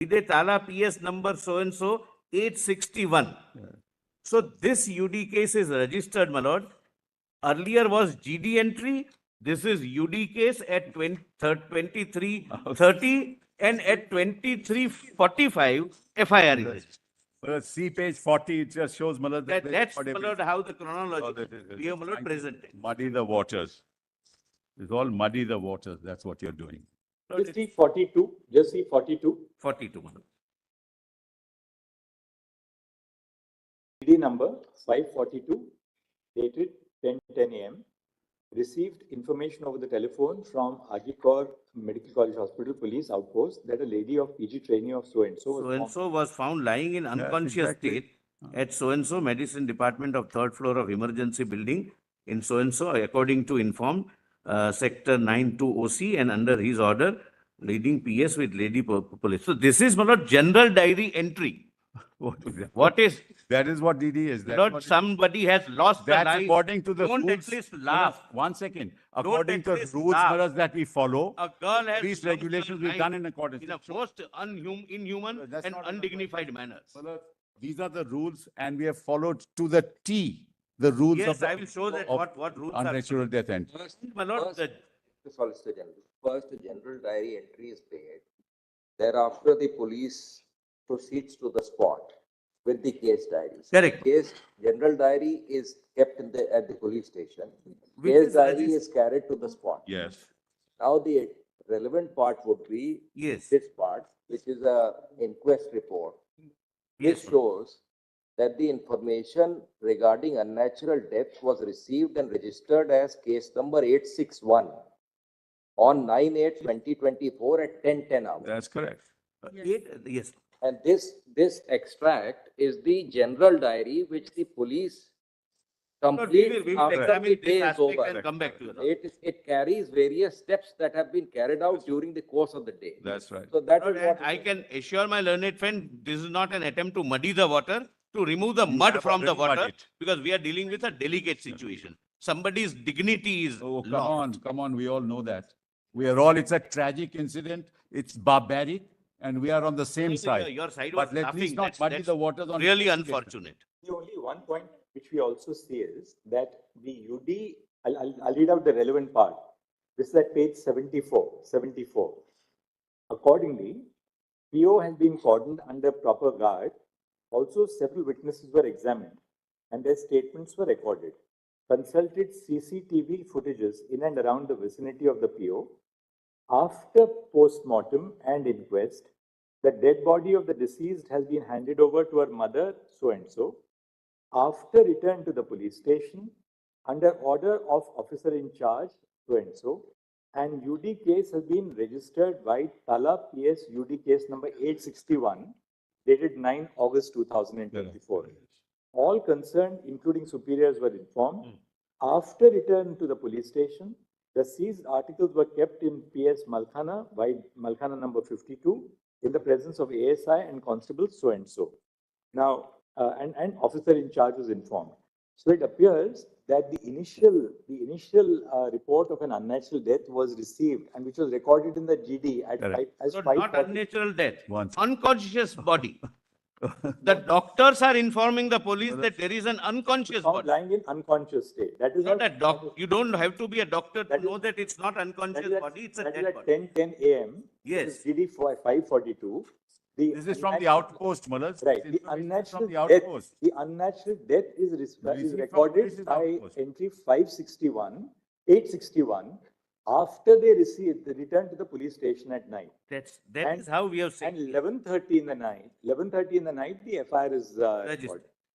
Ide Tala PS number so and so 861. So this UD case is registered, my lord. Earlier was GD entry. This is UD case at 2330 and at 2345 FIR is registered. Well, see page 40, it just shows, Malad, That's, my lord, how the chronology we have, my lord, presented. muddy the waters. It's all muddy the waters. That's what you're doing. Just see 42. Just see 42. 42, my lord. ID number 542, dated 10:10 a.m. Received information over the telephone from Agikor Medical College Hospital Police Outpost that a lady of PG trainee of So-and-so was found lying in unconscious state at so-and-so medicine department of third floor of emergency building in so-and-so, according to informed sector 92 OC and under his order, leading PS with lady police. So this is, my lord, general diary entry. What is that? What is? That is what DD is. That's Lord, what somebody has lost the That's life. according to the Don't rules. at least laugh. One second. Don't According at to the least rules, laugh. Maharaj, that we follow, A girl has these lost her regulations we've life done in accordance. in a most inhuman That's and not- undignified manners. Maharaj, these are the rules and we have followed to the T, the rules of Yes, the I will show that of what rules are. unnatural death end. My lord, the The Solicitor General. First, a general diary entry is made. Thereafter, the police proceeds to the spot with the case diaries. Correct. Case general diary is kept in at the police station. Which Case is diary is carried to the spot. Yes. Now, the relevant part would be yes, this part, which is a inquest report. yes, This shows that the information regarding unnatural death was received and registered as case number 861 on 9/8/2024 at 10:10 hours. That's correct. yes. And this extract is the general diary which the police Lord, we complete will after examine the this day is aspect over. and come back to you. It carries various steps that have been carried out during the course of the day. That's right. So that Lord, is and what. I can assure my learned friend, this is not an attempt to muddy the water, to remove the mud have from the already water, muddied. because we are dealing with a delicate situation. Somebody's dignity is Oh, lost. come on. We all know that. We are all, it's a tragic incident. It's barbaric and we are on the same side. Your side But was let's laughing. not muddy That's the waters on. really investigation. unfortunate. The only one point which we also see is that the UD, I'll read out the relevant part. This is at page 74. Accordingly, PO has been cordoned under proper guard. Also, several witnesses were examined and their statements were recorded. Consulted CCTV footages in and around the vicinity of the PO. After post-mortem and inquest, the dead body of the deceased has been handed over to her mother, so-and-so. After return to the police station, under order of officer in charge, so-and-so, and UD case has been registered by Tala PS UD case number 861, dated 9 August 2024. All concerned, including superiors, were informed. After return to the police station, the seized articles were kept in PS Malkhana by Malkhana number 52 in the presence of ASI and constable so-and-so. Now, and officer in charge was informed. So it appears that the initial report of an unnatural death was received and which was recorded in the GD at as So 5:40. not unnatural death, Once. unconscious body. The doctors are informing the police that there is an unconscious Found body. lying in unconscious state. That is Not how, a doc. You don't have to be a doctor to That is- know that it's not that unconscious is at, body, it's a that is dead at body. 10:10 a.m. Yes. This is GD 542. This is from the outpost, Maharaj. Right. This The information is unnatural from the death, outpost. the unnatural death is Received from recorded police's by outpost. entry 861, after they return to the police station at night. That is how we have And said. 11:30 in the night, the FIR is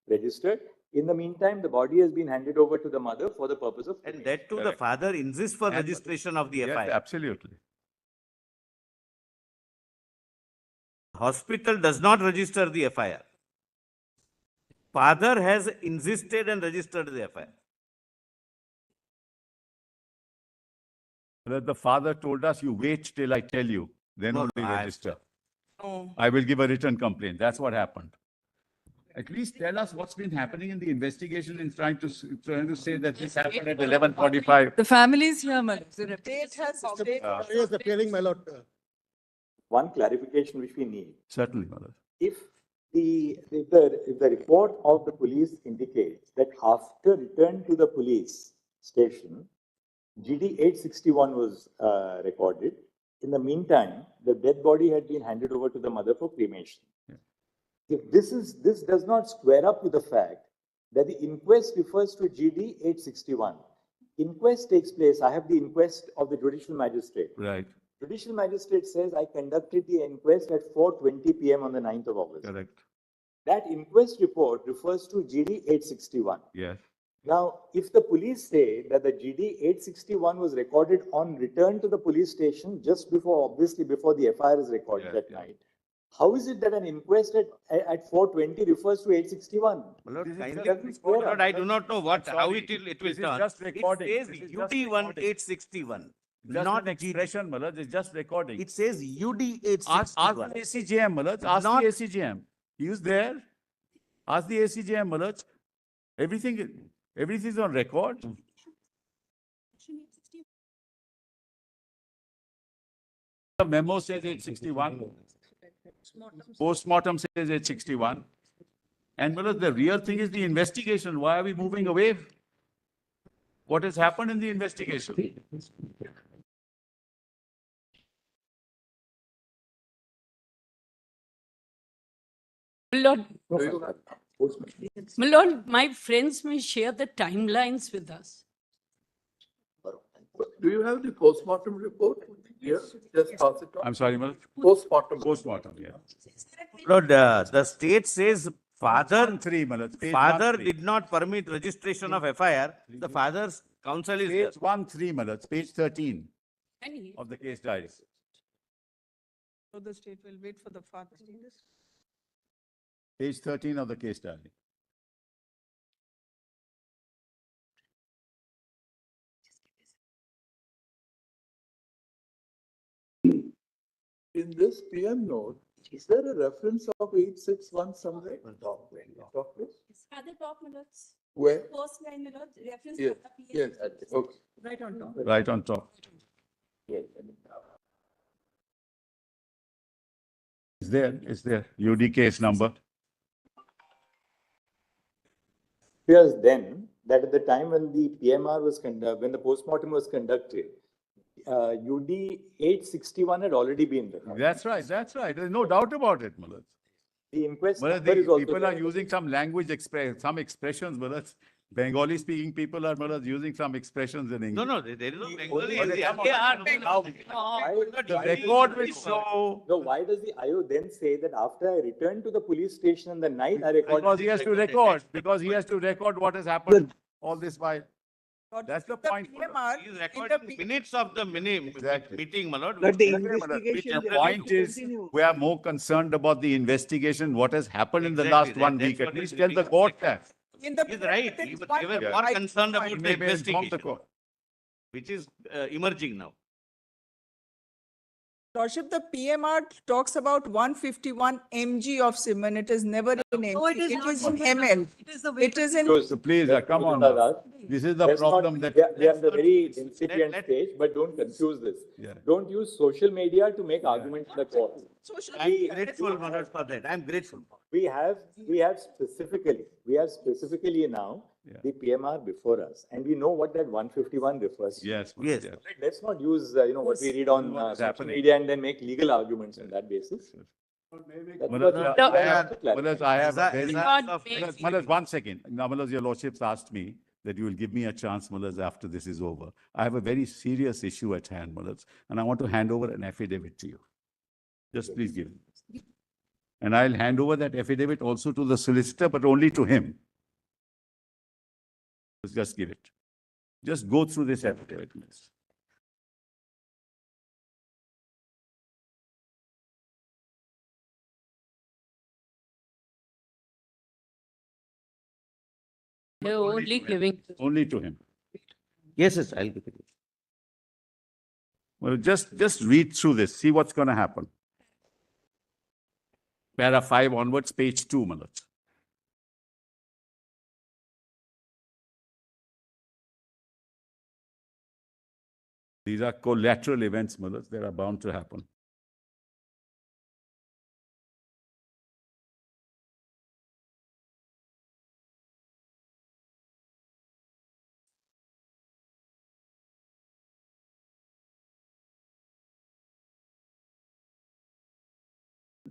registered. In the meantime, the body has been handed over to the mother for the purpose of. And that too, the father insists for registration of the Yes, FIR. absolutely. Hospital does not register the FIR. Father has insisted and registered the FIR. The father told us, you wait till I tell you, then No, only I- register. No. I will give a written complaint. That's what happened. At least tell us what's been happening in the investigation and trying to say that this happened at 11:45. The family is here, Madam. State has. He was appealing, my lord. one clarification which we need. Certainly, Malaj. If the report of the police indicates that after return to the police station, GD 861 was recorded. In the meantime, the dead body had been handed over to the mother for cremation. If this does not square up with the fact that the inquest refers to GD 861. Inquest takes place. I have the inquest of the judicial magistrate. Right, Judicial magistrate says I conducted the inquest at 4:20 p.m. on the 9th of August. correct. That inquest report refers to GD 861. Yes, Now, if the police say that the GD 861 was recorded on return to the police station just before, obviously before the FIR is recorded that night, how is it that an inquest at 4:20 refers to 861? Malad, This is kindly- just recorded. Malad, I do not know what, how Sorry, it will this is turn. just recording. It This says is just UD one recording. 861, just not an GD. expression, Malaj, it's just recording. It says UD Ask 861. the ACJM, Malaj, ask Not- the ACJM. He was there. Ask the ACJM, Malaj. Everything is on record. The memo says 861. Postmortem says 861. And Malaj, the real thing is the investigation. Why are we moving away? What has happened in the investigation? Lord, my Lord, my friends may share the timelines with us. Do you have the postmortem report? Yes, just pass it on. I'm sorry, Malaj. Postmortem. Postmortem, yeah. Lord, the state says father, 3, Malaj. Page father 1, 3. did not permit registration of FIR. The father's counsel is there. Page 1, 3, Malaj. Page 13 And of the case diary. So the state will wait for the father. Page 13 of the case diary. In this PM note, is there a reference of 861 somewhere? Top, At the top, my lords. Where? First line, my lord, reference. Yes, yes, okay. Right on top. Right on top. It's there. UD case number. Appears then that at the time when the PMR was when the postmortem was conducted, UD 861 had already been recorded. That's right. There's no doubt about it, Malaj. The inquest Malaj, number is also people are there. using some language, some expressions, Malaj. Bengali speaking people are, Malaj, using some expressions in English. No, there is no Bengali. Only- They are- The record will show, No, why does the IO then say that after I returned to the police station in the night, I recorded? because he has to record what has happened all this while. That's the point. PMR, He is in the recording minutes of the Exactly. meeting, my lord. But the Malaj, investigation. The point is, we are more concerned about the investigation, what has happened in the last Exactly, 1 that's week. At what least is tell the really court that. In the He's right. there We is were one- more concerned about the Maybe inform the investigation, court. which is emerging now. Lordship, the PMR talks about 151 mg of semen. It is never in mg. No, it is It not is in semen. ml. It is the It is in. So please, come on. This is the Let's not- problem that. We are in the very incipient let- stage, but don't confuse this. Yeah. Don't use social media to make arguments in the court. Social I'm media. grateful, my lord, for that. I'm grateful. We have specifically now Yeah. the PMR before us, and we know what that 151 refers to. Yes. Yes. Let's not use, what we read on What is social happening. media and then make legal arguments on that basis. That's Malaj, what- No. Malaj, I have a very. God of- makes- Malaj, 1 second. Now, Malaj, your lordships asked me that you will give me a chance, Malaj, after this is over. I have a very serious issue at hand, Malaj, and I want to hand over an affidavit to you. Just please give it. And I'll hand over that affidavit also to the solicitor, but only to him. Just give it. Just go through this affidavit, please. They're only giving. Only to him. Yes, I'll give it. Well, just read through this, see what's going to happen. Para 5 onwards, page 2, Malaj. These are collateral events, Malaj. They are bound to happen.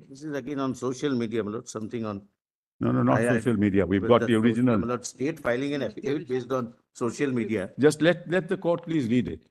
This is again on social media, my lord, something on. No, no, not I- social media. We've with got the social- original. my lord, state filing an affidavit based on social media. Just let the court please read it.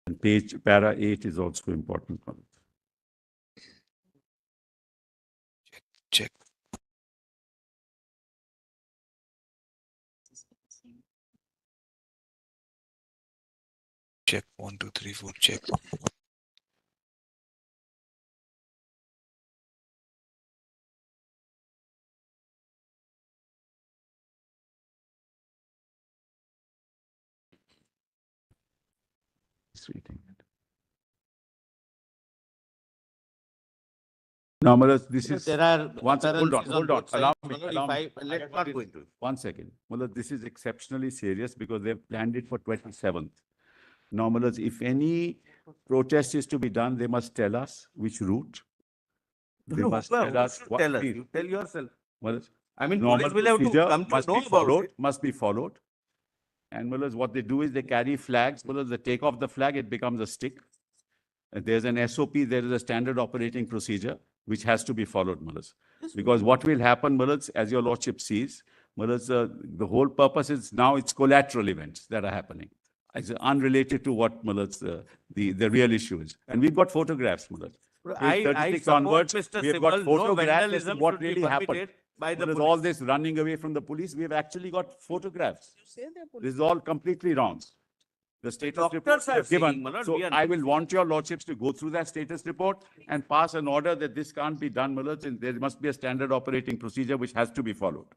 And para 8 is also important. Check. Check 1, 2, 3, 4. Check. It's reading it. Now, Mullah, this is. There are Hold on, occurrences hold on. both sides. Allow My me. lord, Allow if me. I- let's not go into it. 1 second. Mullah, this is exceptionally serious because they've planned it for 27th. Now, Mullah, if any protest is to be done, they must tell us which route. They No, must who tell us should what. tell us? please. You tell yourself. Mullah, I mean, normal police will have to procedure come to must know be about followed, it. must be followed. And mullahs, what they do is they carry flags. Mullahs, they take off the flag, it becomes a stick. And there's an SOP, there is a standard operating procedure which has to be followed, mullahs. Because what will happen, mullahs, as your lordship sees, mullahs, the whole purpose is now it's collateral events that are happening. It's unrelated to what, mullahs, the real issue is. And we've got photographs, mullahs. I 36 support onwards, Mr. we have got Sibal. No photographs as to vandalism what should be really happened. permitted by the There's all police. this running away from the police. We have actually got photographs. Say they're This is all completely wrong. The status report Doctors we are have given. saying, my lord, So we are- I will want your lordships to go through that status report and pass an order that this can't be done, my lords, and there must be a standard operating procedure which has to be followed.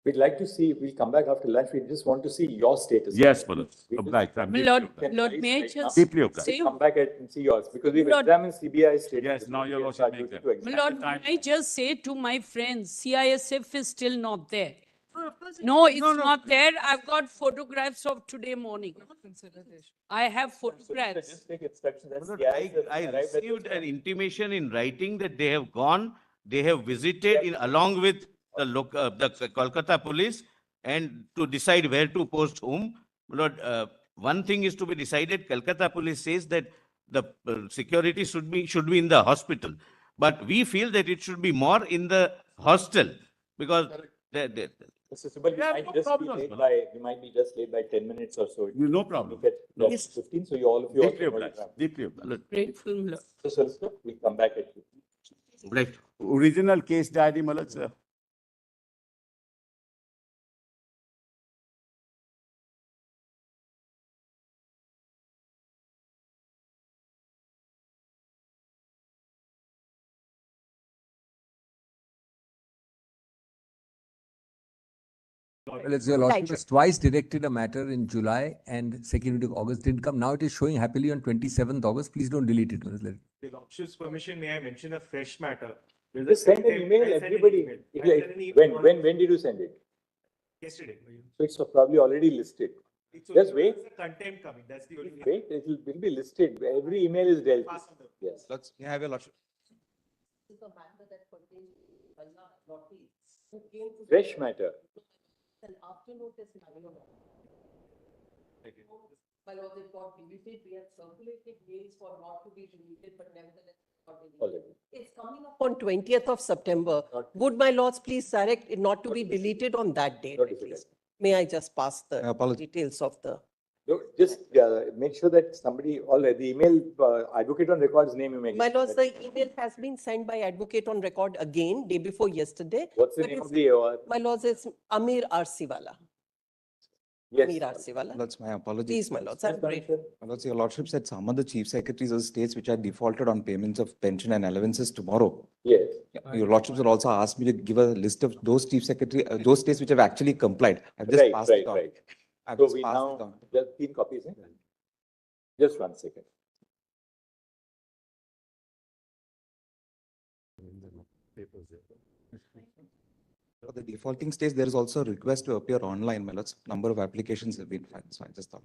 We'd like to see, we'll come back after lunch. We just want to see your status. Yes, my lords. We just- Obliged. I'm My deeply lord, obliged. Lord, may I Right now. just Deeply obliged. say, Come back and see yours, because we've Lord- examined CBI's status. Yes, now your report. lordship It's our make duty that. to my examine. lord, time- may I just say to my friends, CISF is still not there. No, it's not there. I've got photographs of today morning. I have photographs. Just take instruction that Lord, CIs have I arrived at received this an intimation in writing that they have gone, they have visited in along with the the Kolkata police and to decide where to post whom. Lord, one thing is to be decided. Kolkata police says that the security should be in the hospital. But we feel that it should be more in the hostel because Mr. Sibal, Yeah, no problems, Malak. we might be just late by 10 minutes or so. No problem. Look at No. 15, so you all of you. Deeply also know obliged. the time. Deeply obliged. Grateful, my lord. So, Solicitor, we'll come back at you. right. Original case diary, my lords, sir. Well, it's your lordship has twice directed a matter in July and 2nd week of August didn't come. Now it is showing happily on 27th August. Please don't delete it. Let it- The lordship's permission, may I mention a fresh matter? Just send an email, everybody. When did you send it? Yesterday. So it's probably already listed. Just wait. There's a content coming, that's the only. Wait, it'll be listed. Every email is dealt with. Pass on the- Yes. Let's have your lordship. Fresh matter. My lord, it got deleted. We have circulated mails for not to be deleted, but nevertheless. it got deleted. Already. It's coming up on 20th of September. Would my lords please direct it not to be deleted on that date Not at difficult. least? May I just pass the Apology. details of the? No, just make sure that somebody, the email, advocate on record's name you make. My lords, the email has been sent by advocate on record again, day before yesterday. What's the but name of it's- the? My lords, it's Amir Arsiwala. Yes. Meera Siwala. Lords, my apologies. Please, my lords, I'm great. My Lords, your Lordship said some of the chief secretaries of the states which are defaulted on payments of pension and allowances tomorrow. Yes. Your Lordships will also ask me to give a list of those chief secretary, those states which have actually complied. I've just Right, passed right, it on. right. I've So just we passed it now, on. just 3 copies, eh? Just 1 second. For the defaulting states, there is also a request to appear online, my Lords. Number of applications have been filed, so I just thought.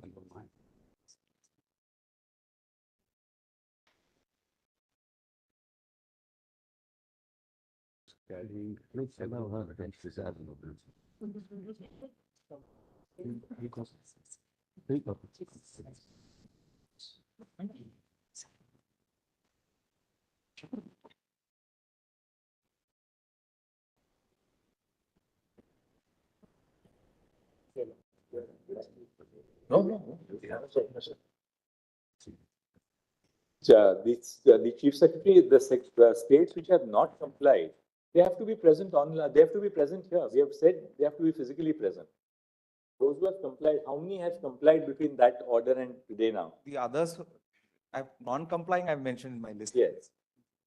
No, no. The chief secretary, the states which have not complied, they have to be present online, they have to be present here. We have said they have to be physically present. Those who have complied, how many have complied between that order and today now? The others, non-complying, I've mentioned in my list. Yes.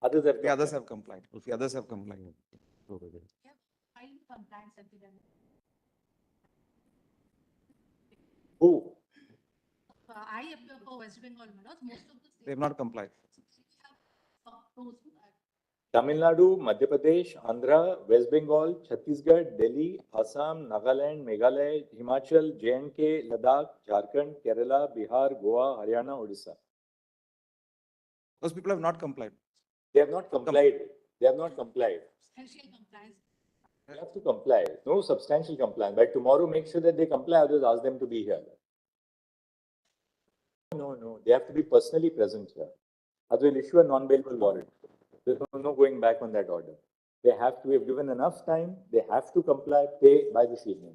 Others have The others complied. have complied. The others have complied. Who? I appear for West Bengal, my lords. Most of the states. They have not complied. Tamil Nadu, Madhya Pradesh, Andhra, West Bengal, Chhattisgarh, Delhi, Assam, Nagaland, Meghalaya, Himachal, J&K, Ladakh, Jharkhand, Kerala, Bihar, Goa, Haryana, Odisha. Those people have not complied. They have not complied. They have not complied. Substantial compliance. They have to comply. No substantial compliance. By tomorrow, make sure that they comply, otherwise ask them to be here. No. They have to be personally present here. Otherwise, we'll issue a non-bailable warrant. There's no going back on that order. They have to, we have given enough time. They have to comply, pay by this evening.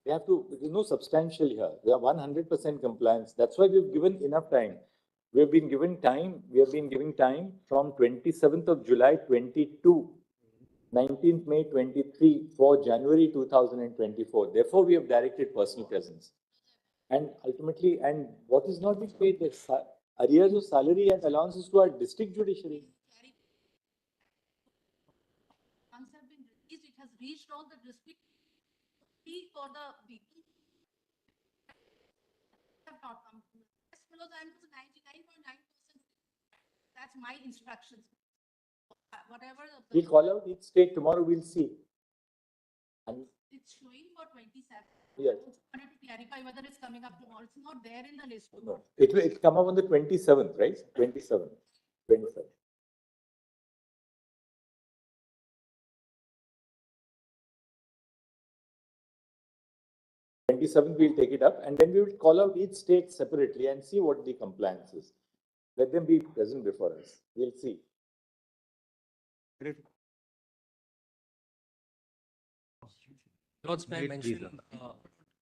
They have to, there's no substantial here. They are 100% compliance. That's why we've given enough time. We have been giving time from 27th of July 22, 19th May 23 for January 2024. Therefore, we have directed personal presence. And ultimately, and what is not being paid, the arrears of salary and allowances to our district judiciary. Funds have been released, it has reached all the district fee for the people. Have not come. Yes, because I'm 99.9%. That's my instructions. Whatever. We'll call out each state tomorrow, we'll see. And It's showing for 27. yes. I wanted to clarify whether it's coming up tomorrow. It's not there in the list. No, it will come up on the 27th, right? 27th. 27th. We'll take it up and then we will call out each state separately and see what the compliance is. Let them be present before us. We'll see. Lords, may I mention,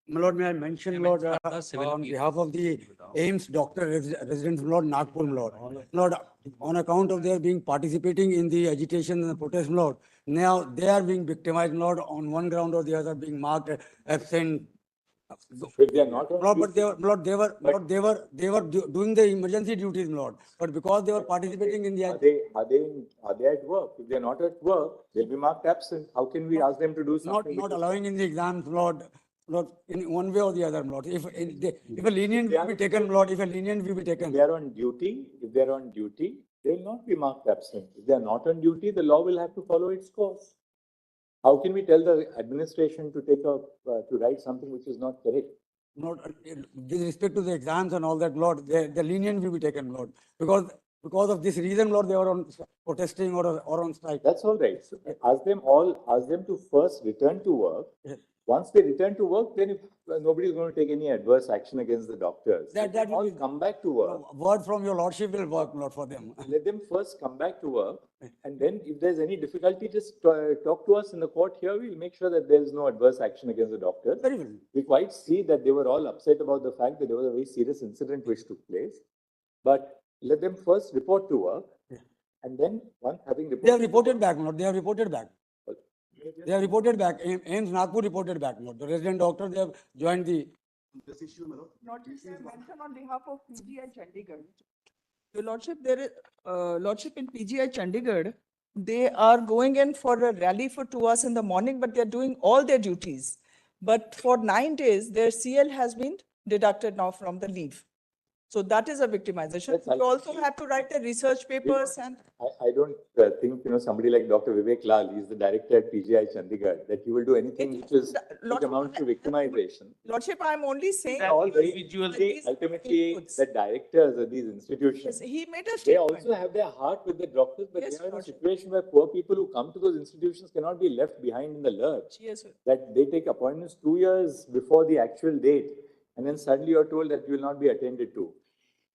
My lord, may I mention, Lord, on behalf of the AIMS doctor residents, Lord, Nagpur, Lord. Lord, on account of their being participating in the agitation and the protest, Lord, now they are being victimized, Lord, on one ground or the other, being marked absent. If they are not on Lord, but duty- they were doing the emergency duties, Lord. But because they were participating in the. Are they at work? If they're not at work, they'll be marked absent. How can we ask them to do something? Not allowing in the exams, Lord. Lord, in one way or the other, Lord. If a lenient will be taken, Lord, if a lenient will be taken. If they are on duty, they will not be marked absent. If they are not on duty, the law will have to follow its course. How can we tell the administration to to write something which is not correct? Not with respect to the exams and all that, Lord, the lenient will be taken, Lord, because of this reason, Lord, they were on protesting or on strike. That's all right. So ask them to first return to work. Yes. Once they return to work, then if nobody is going to take any adverse action against the doctors, That all will be, come back to work. word from your lordship will work, Lord, for them. Let them first come back to work, and then if there's any difficulty, just talk to us in the court here. We'll make sure that there is no adverse action against the doctors. Very well. We quite see that they were all upset about the fact that there was a very serious incident which took place. But let them first report to work, and then once having reported. They have reported back, Lord. They have reported back. They have reported back. AIMS Nagpur reported back. My lord. The resident doctor, they have joined the. Notice I mention on behalf of PGI Chandigarh. Your Lordship, there is, Lordship in PGI Chandigarh, they are going in for a rally for 2 hours in the morning, but they're doing all their duties. But for 9 days, their CL has been deducted now from the leave. So that is a victimization. That's You also have to write the research papers and. I don't think, somebody like Dr. Vivek Lal, he's the director at PGI Chandigarh, that he will do anything which amounts to victimization. Lordship, I'm only saying. They're all very individual. See, ultimately, the directors of these institutions, Yes, he made a they statement. also have their heart with the doctors, but Yes, they are in a Lordship. situation where poor people who come to those institutions cannot be left behind in the lurch. Yes, sir. That they take appointments 2 years before the actual date, and then suddenly you're told that you will not be attended to.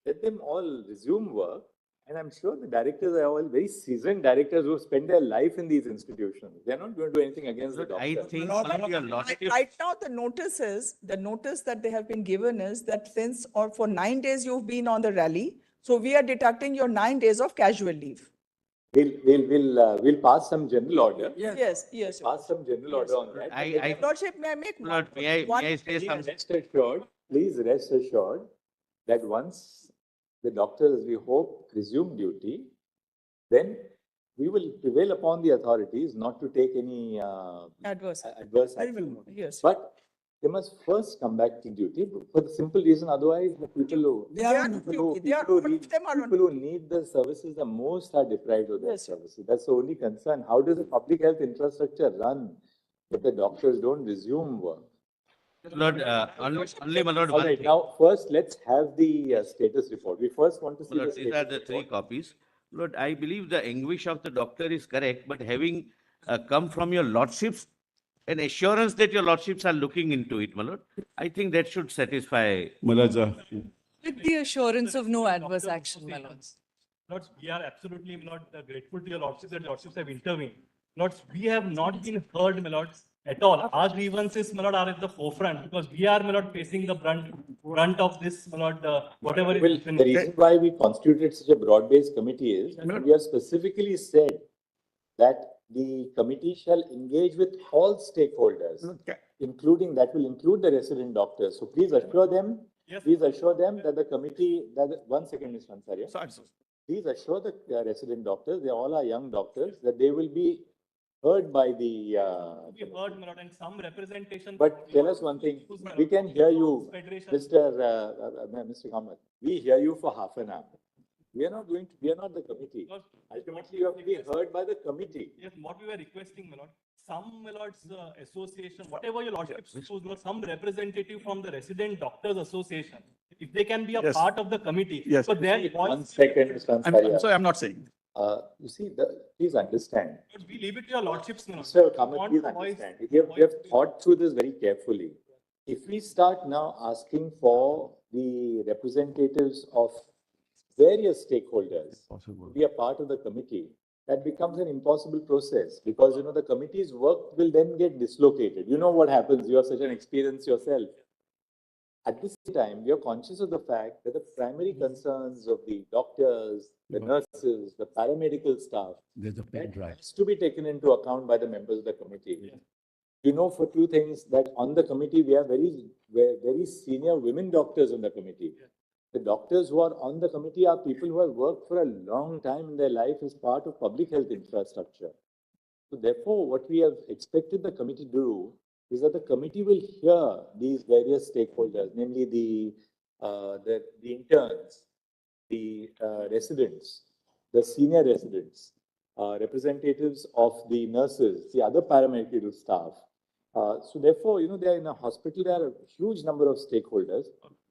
Let them all resume work. And I'm sure the directors are all very seasoned directors who have spent their life in these institutions. They're not going to do anything against the I doctor. think your Right lordship, right now, the notice that they have been given is that since or for 9 days you've been on the rally, so we are deducting your 9 days of casual leave. We'll pass some general order. Yes. Pass some general order on that. Lordship, may I make Lord, one? may I say something? Please rest assured that once the doctors, we hope, resume duty, then we will prevail upon the authorities not to take any Adverse. action. Yes. But they must first come back to duty for the simple reason, otherwise the people who, They are on duty. They are, all of them are on people who need the services the most are deprived of their Yes, sir. services. That's the only concern. How does the public health infrastructure run if the doctors don't resume work? Lord, only my lord, All one right, thing. now first let's have the status report. We first want to see My lord, the these are status the three report. copies. Lord, I believe the anguish of the doctor is correct, but having come from your lordships, an assurance that your lordships are looking into it, my lord, I think that should satisfy. Malaja. With the assurance of no adverse action, my lords. Lords, we are absolutely not grateful to your lordships that lordships have intervened. Lords, we have not been heard, my lords, at all. Our grievances, my lord, are at the forefront because we are, my lord, facing the brunt of this, my lord, whatever is Well, happening. the reason why we constituted such a broad-based committee is that we have specifically said that the committee shall engage with all stakeholders, including, that will include the resident doctors. So please assure them, Yes. that the committee, one second, Mr. Ansari. Sorry. Please assure the resident doctors, they all are young doctors, that they will be heard by the, We heard, my lord, and some representation. but tell us one thing, we can hear you, Federation. Mr. Kamath, we hear you for half an hour. We are not the committee. Lord, Ultimately, you have to be heard by the committee. Yes, what we were requesting, my lord, some, my lord's association, whatever your lordships choose, my lord, some representative from the resident doctors association, if they can be a Yes. part of the committee. Yes. But their One voice, second, Mr. I'm Ansari. sorry, I'm not saying. You see, please understand. we leave it to your lordships, my lord. Mr. We Kamath, want please the voice- understand. We have thought through this very carefully. If we start now asking for the representatives of various stakeholders to be a part of the committee, that becomes an impossible process because, the committee's work will then get dislocated. You know what happens. You have such an experience yourself. At the same time, we are conscious of the fact that the primary concerns of the doctors, the nurses, the paramedical staff, There's a pen that drive. has to be taken into account by the members of the committee. You know, for two things, that on the committee, we have very senior women doctors on the committee. The doctors who are on the committee are people who have worked for a long time in their life as part of public health infrastructure. So therefore, what we have expected the committee to do is that the committee will hear these various stakeholders, namely the interns, the residents, the senior residents, representatives of the nurses, the other paramedical staff. So therefore, they are in a hospital, there are a huge number of stakeholders.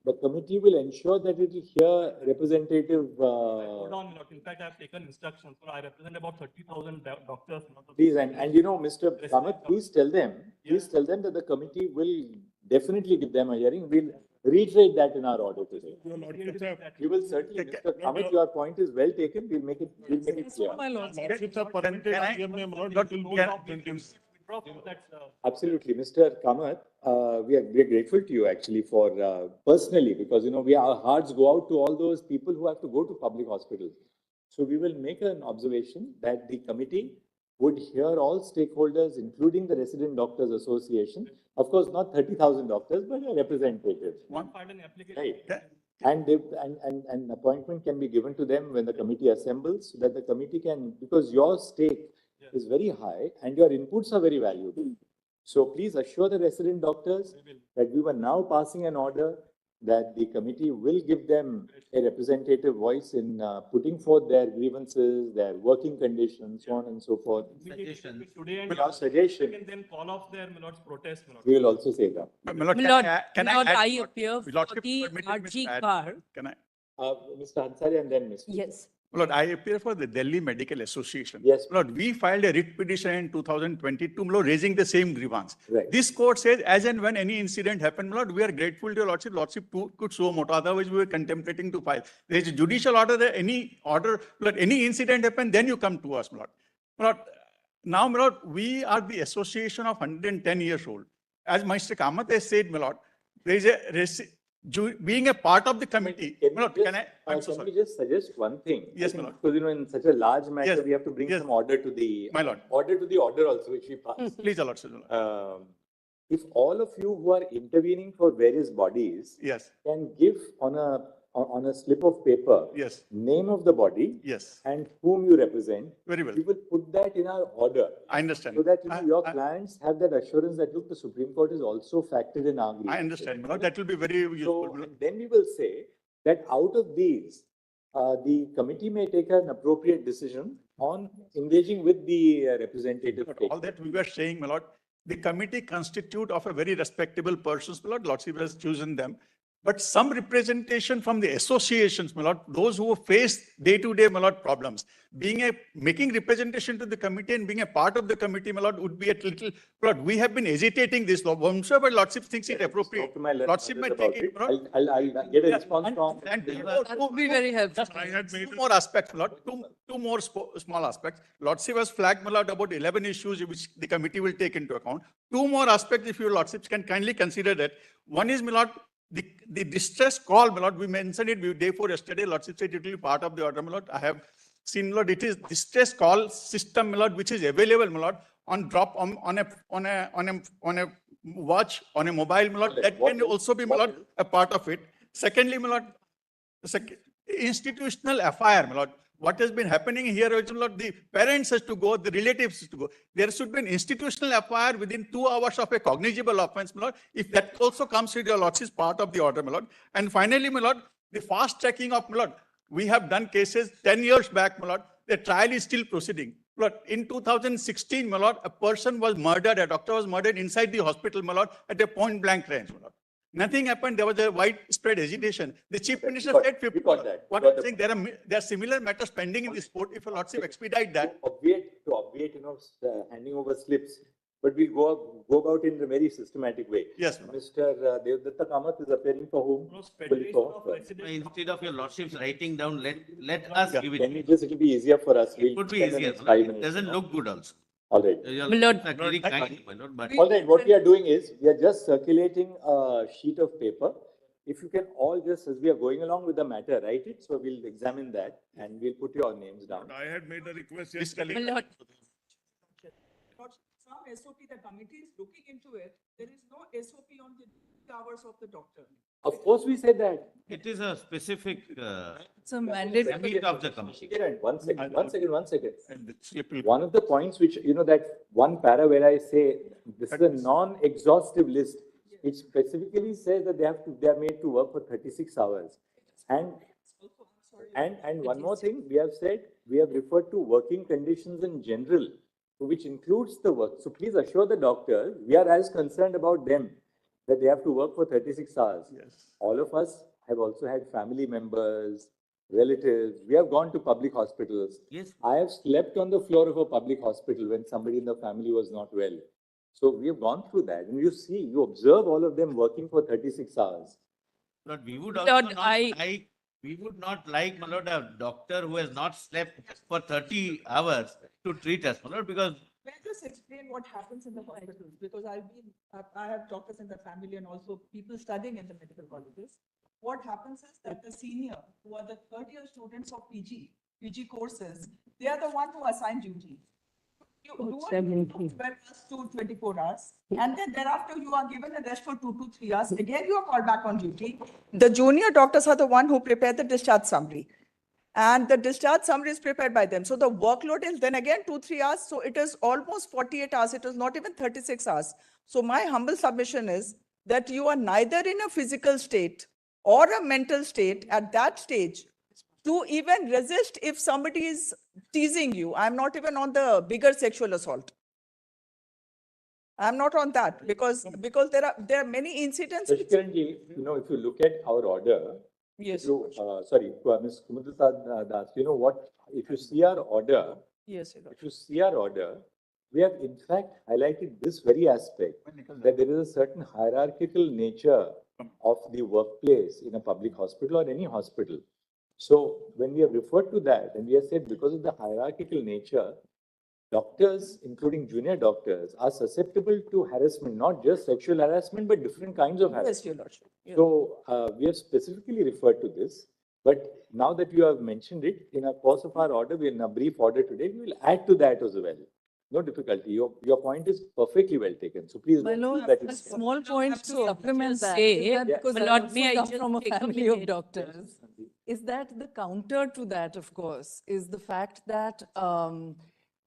The committee will ensure that it will hear representative. Hold on, my lord. In fact, I have taken instructions. So I represent about 30,000 doctors. Please, and Mr. Kamath, please tell them that the committee will definitely give them a hearing. We'll reiterate that in our order today. We will certainly, Mr. Kamath, your point is well taken. We'll make it clear. My lords. Absolutely, Mr. Kamath, we are grateful to you actually for personally, because our hearts go out to all those people who have to go to public hospitals. So we will make an observation that the committee would hear all stakeholders, including the Resident Doctors Association. Of course, not 30,000 doctors, but a representative. One part in application. Right. And they, and appointment can be given to them when the committee assembles, so that the committee can, because your stake is very high and your inputs are very valuable. So please assure the resident doctors that we were now passing an order that the committee will give them a representative voice in putting forth their grievances, their working conditions, so on and so forth. Suggestions. Today and With our suggestion, can then call off their Milord's protest, Milord. we will also say that. Milord, Milord, I appear for the RG car. Can I? Mr. Ansari and then Mr. Yes. Lord, I appear for the Delhi Medical Association. Yes. Lord, we filed a writ petition in 2022, Lord, raising the same grievance. Right. This court says, as and when any incident happened, Lord, we are grateful to your Lordship. Lordship could suo motu, otherwise we were contemplating to file. There is a judicial order that any order, Lord, any incident happened, then you come to us, Lord. Lord, now, Lord, we are the association of 110 years old. As Mr. Kamath has said, Lord, there is a being a part of the committee. I'm so Can sorry. we just suggest one thing? Yes, I think my lord. because, in such a large matter, Yes, we have to bring yes. some order to the, My lord. order to the order also, which we pass. Please, Lord, sir. If all of you who are intervening for various bodies Yes, can give on a slip of paper, yes, name of the body yes. and whom you represent, Very well. we will put that in our order. I understand. So that your clients have that assurance that, look, the Supreme Court is also factored in our I grievances. understand, my lord. That will be very useful. So, and then we will say that out of these, the committee may take an appropriate decision on engaging with the representative. But all that we were saying, my lord, the committee constitute of a very respectable persons, my lord. Lordship has chosen them. But some representation from the associations, my lord, those who face day-to-day, my lord, problems. Making representation to the committee and being a part of the committee, my lord, would be a little, my lord, we have been hesitating this law. I'm sure, but Lordship thinks it appropriate. Lordship may take it, my lord. I'll get a response from. That would be very helpful. I had made two more aspects, my lord, two more small aspects. Lordship has flagged, my lord, about 11 issues which the committee will take into account. Two more aspects, if your lordships can kindly consider that. One is, my lord, the distress call, my lord, we mentioned it day before yesterday. Lordship said it will be part of the order, my lord. I have seen, my lord, it is distress call system, my lord, which is available, my lord, on drop on a watch, on a mobile, my lord. That can also be, my lord, a part of it. Secondly, my lord, institutional FIR, my lord. What has been happening here is, my lord, the parents has to go, the relatives has to go. There should be an institutional FIR within 2 hours of a cognizable offense, my lord. If that also comes with your lordship, part of the order, my lord. And finally, my lord, the fast tracking of, my lord, we have done cases 10 years back, my lord. The trial is still proceeding. Lord, in 2016, my lord, a person was murdered, a doctor was murdered inside the hospital, my lord, at a point blank range, my lord. Nothing happened. There was a widespread hesitation. The chief minister said 50. What I'm saying, there are similar matters pending in this court. If a lordship expedite that. To obviate, handing over slips, but we'll go about it in a very systematic way. Yes, Mr. Devdatta Kamath is appearing for whom? Instead of your lordships writing down, let us give it. Can we just, it will be easier for us. It would be spend the easier. next 5 minutes, It doesn't look good also. All right. My lord, very kind, my lord, but All right, what we are doing is, we are just circulating a sheet of paper. If you can all just, as we are going along with the matter, write it, so we'll examine that and we'll put your names down. I had made a request My lord, Some SOP, the committee is looking into it. There is no SOP on the hours of the doctor. Of course, we said that. it is a specific it's a mandate. remit of the commission. One second. And the slip will. One of the points which, that one para where I say, this is a non-exhaustive list, which specifically says that they are made to work for 36 hours. And one more thing, we have said, we have referred to working conditions in general, which includes the work. So please assure the doctors, we are as concerned about them, that they have to work for 36 hours. Yes. All of us have also had family members, relatives. We have gone to public hospitals. Yes. I have slept on the floor of a public hospital when somebody in the family was not well. So we have gone through that. And you observe all of them working for 36 hours. But we would Lord, also not like, we would not like, my lord, a doctor who has not slept for 30 hours to treat us, my lord, because May I just explain what happens in the hospitals? Because I have doctors in the family and also people studying in the medical colleges. What happens is that the senior, who are the third-year students of PG courses, they are the one who assign duty. You do a 70. 12 hours to 24 hours, and then thereafter you are given a rest for 2 to 3 hours. Again, you are called back on duty. The junior doctors are the one who prepare the discharge summary. And the discharge summary is prepared by them. So the workload is then again 2-3 hours. So it is almost 48 hours. It is not even 36 hours. So my humble submission is that you are neither in a physical state or a mental state at that stage to even resist if somebody is teasing you. I'm not even on the bigger sexual assault. I'm not on that because there are many incidents. Currently, if you look at our order, Yes. sorry, Ms. Kumudasa Das, you know what, if you see our order, Yes, Your Lordship. if you see our order, we have in fact highlighted this very aspect, that there is a certain hierarchical nature of the workplace in a public hospital or any hospital. So when we have referred to that, and we have said because of the hierarchical nature, doctors, including junior doctors, are susceptible to harassment, not just sexual harassment, but different kinds of harassment. Yes, Your Lordship. Yeah. So we have specifically referred to this, but now that you have mentioned it, in a course of our order, in a brief order today, we will add to that as well. No difficulty. Your point is perfectly well taken. So please. My don't lord, feel that a it's- small point to Just supplement that. say, Is that because my I lord, also may I come just from a take a family of minute? doctors, is that the counter to that, of course, is the fact that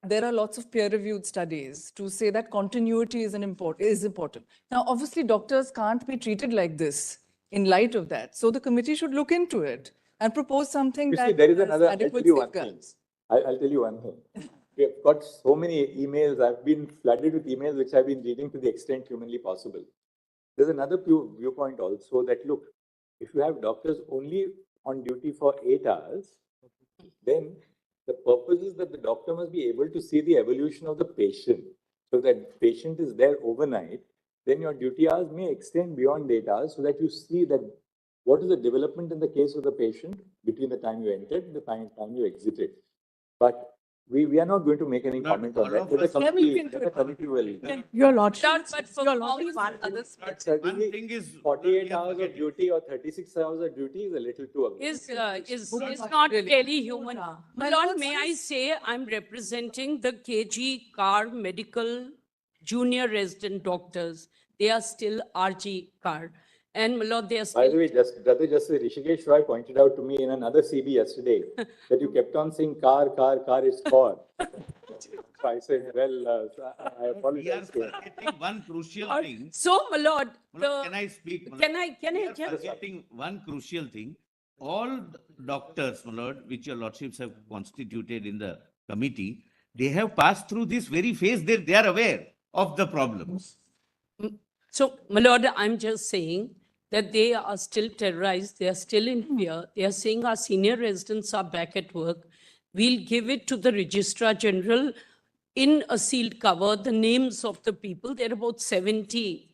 there are lots of peer-reviewed studies to say that continuity is important. Now, obviously, doctors can't be treated like this in light of that. So the committee should look into it and propose something You see, that there is has another, I'll tell adequate you one thing. safeguards. I'll tell you one thing. We have got so many emails. I've been flooded with emails which I've been reading to the extent humanly possible. There's another viewpoint also that look, if you have doctors only on duty for 8 hours, then the purpose is that the doctor must be able to see the evolution of the patient. So that patient is there overnight, then your duty hours may extend beyond 8 hours so that you see that what is the development in the case of the patient between the time you entered and the time you exited. But we are not going to make any comment on that. But the committee will. Your Lordship, But for Your all Lordship, one other But certainly, One thing is, 48 we are hours of forgetting. duty or 36 hours of duty is a little too aggressive. is not really human. My lord, may I say I'm representing the KG Car Medical Junior Resident Doctors. They are still RG Car. And my lord, they are By the still. way, Brother Justice Rishikesh Roy pointed out to me in another CB yesterday that you kept on saying car is car. So I said, well, I We are apologize. to him. forgetting one crucial thing. So, my lord, My lord, can I speak? My can lord? I We are just? forgetting one crucial thing. All doctors, my lord, which your lordships have constituted in the committee, they have passed through this very phase. They are aware of the problems. So, my lord, I'm just saying that they are still terrorized. They are still in fear. They are saying our senior residents are back at work. We'll give it to the Registrar General in a sealed cover, the names of the people. There are about 70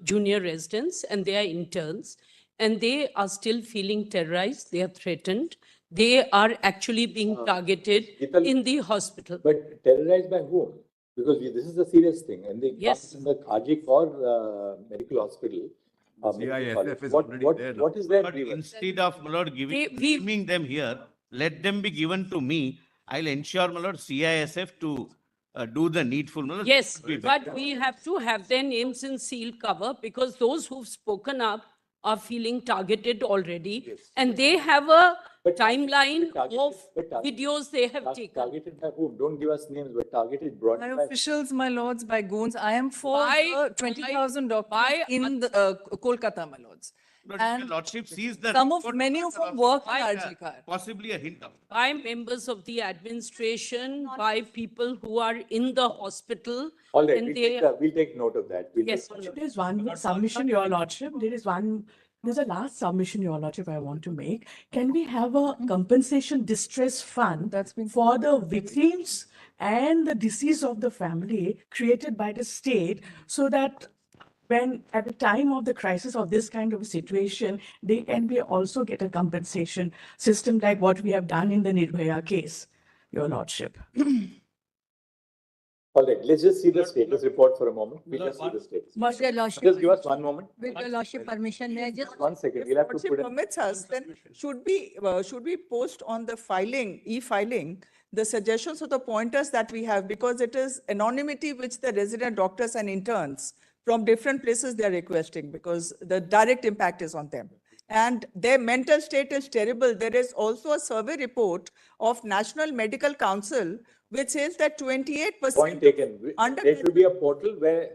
junior residents and they are interns. And they are still feeling terrorized. They are threatened. They are actually being targeted Geetal- in the hospital. But terrorized by whom? Because this is a serious thing. And they Yes. come in the RG or medical hospital. CISF college. is What- already what- there now. What is their But grievance? instead of, my lord, giving them here, let them be given to me. I'll ensure, my lord, CISF to do the needful. My lord. Yes, Be better. but we have to have their names in sealed cover because those who've spoken up are feeling targeted already. And they have a But timeline targeted- of but targeted- videos they have taken. Targeted by whom? Don't give us names, but targeted broadly By by. officials, my lords, by goons, I am for By- the 20,000 doctors by- in the Kolkata, my lords. Lord, if your And lordship sees the some of, report, many of them work in by, RG Car. possibly a hint of. By members of the administration, by people who are in the hospital. All right, and we'll take note of that. We'll Yes. take note. there is one more submission, Your Lordship. There's a last submission, Your Lordship, I want to make. Can we have a compensation distress fund for the victims and the deceased of the family created by the state so that when at the time of the crisis of this kind of a situation, they can be also get a compensation system like what we have done in the Nirbhaya case, Your Lordship. All right, let's just see the status report for a moment. We'll just see the status. With your lordship, Just give us one moment. with your lordship permission, may I just? 1 second, If we'll have to lordship put in. permits us, then should we post on the filing, e-filing, the suggestions or the pointers that we have, because it is anonymity which the resident doctors and interns from different places they are requesting, because the direct impact is on them. And their mental state is terrible. There is also a survey report of National Medical Council which says that 28%. Point taken. Under- There should be a portal where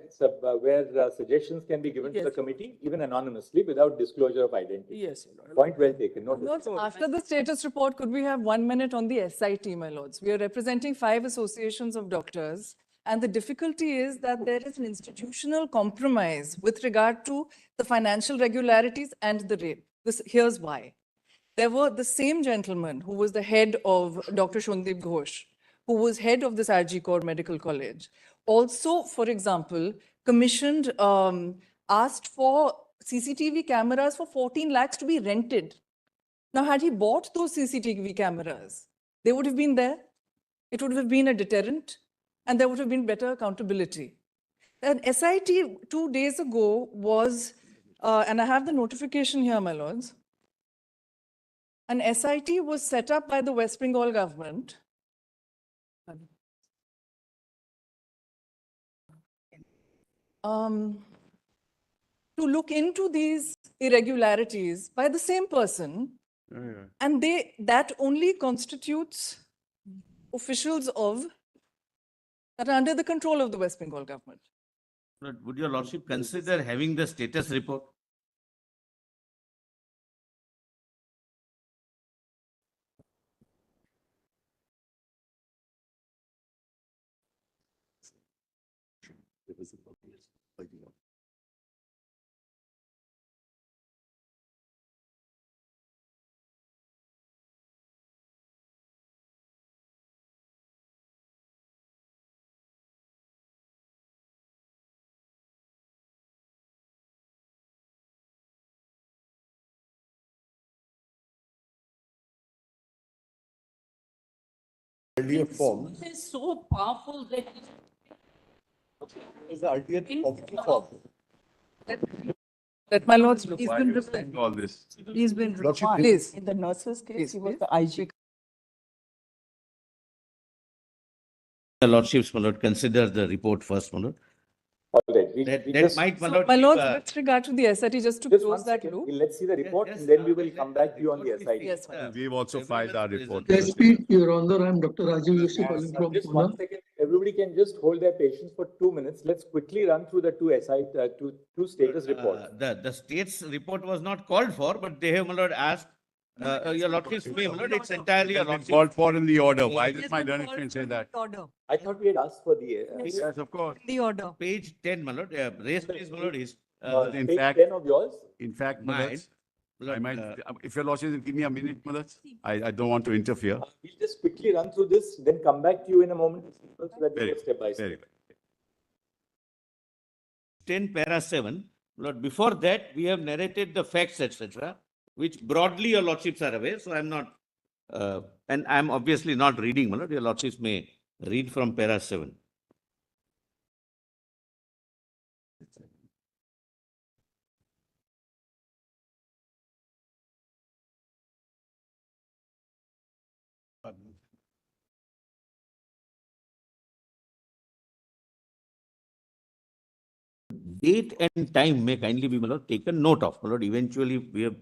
suggestions can be given to the Yes. committee, even anonymously, without disclosure of identity. Yes, Your Lord. Point well taken. Noted. Lords, after the status report, could we have 1 minute on the SIT, my lords? We are representing 5 associations of doctors. And the difficulty is that there is an institutional compromise with regard to the financial regularities and the rate. Here's why. There were the same gentleman who was the head of Dr. Shondip Ghosh, who was head of this RG Kaur Medical College. Also, for example, commissioned, asked for CCTV cameras for 14 lakhs to be rented. Now, had he bought those CCTV cameras, they would have been there. It would have been a deterrent, and there would have been better accountability. An SIT 2 days ago was, and I have the notification here, my lords. An SIT was set up by the West Bengal government. To look into these irregularities by the same person, and that only constitutes officials that are under the control of the West Bengal government. But would your lordship consider having the status report? Earlier form It is so powerful that is the earlier In- form. That, my lords, he's Why been are you replied. saying all this? He's been Lordship, replied. Please. In the nurse's case, Please, he was please. the IG. Your lordships, my lord, consider the report first, my lord. All right. That just, might, my So, lord. my give, lords, uh, with regard to the SIT, just to just one close that second. loop. Let's see the report, yes, and then we will let come back to you on the report SIT. be Yes, ma'am. We've also filed our report. Yes, Your Honor, I'm Dr. Rajiv Joshi calling from Just Pune. 1 second. Everybody can just hold their patience for 2 minutes. Let's quickly run through the two status reports. The state's report was not called for, but they have, my lord, asked, your lordships may, my lord, it's entirely your It's been lordship. called for in the order. Why It did has my been learned called friend say for that? the order. I thought we had asked for the. Yes, of course. The order. Page 10, my lord, raise please, my lord, is, In Page fact- 10 of yours. In fact, Mine, Malats, I Lord, might, if your lordship will give me a minute, Malats, I don't want to interfere. We'll just quickly run through this, then come back to you in a moment so that we Very, go step by very step. well. 10 para 7, Lord, before that, we have narrated the facts, etc., which broadly your lordships are aware, so I'm not, and I'm obviously not reading, my lord, your lordships may read from para 7. Date and time may kindly be, my lord, taken note of, my lord. Eventually, we have,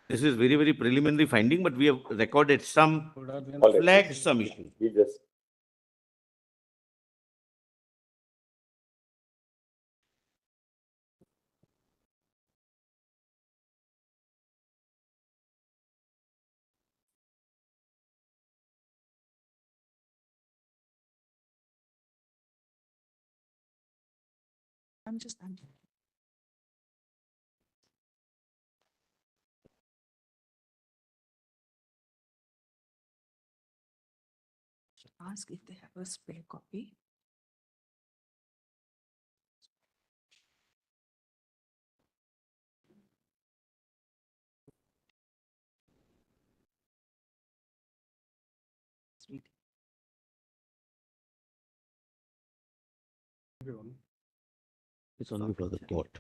this is very, very preliminary finding, but we have recorded some, All right. flagged some issues. We just. I'm just. Ask if they have a spare copy. It's only for the court.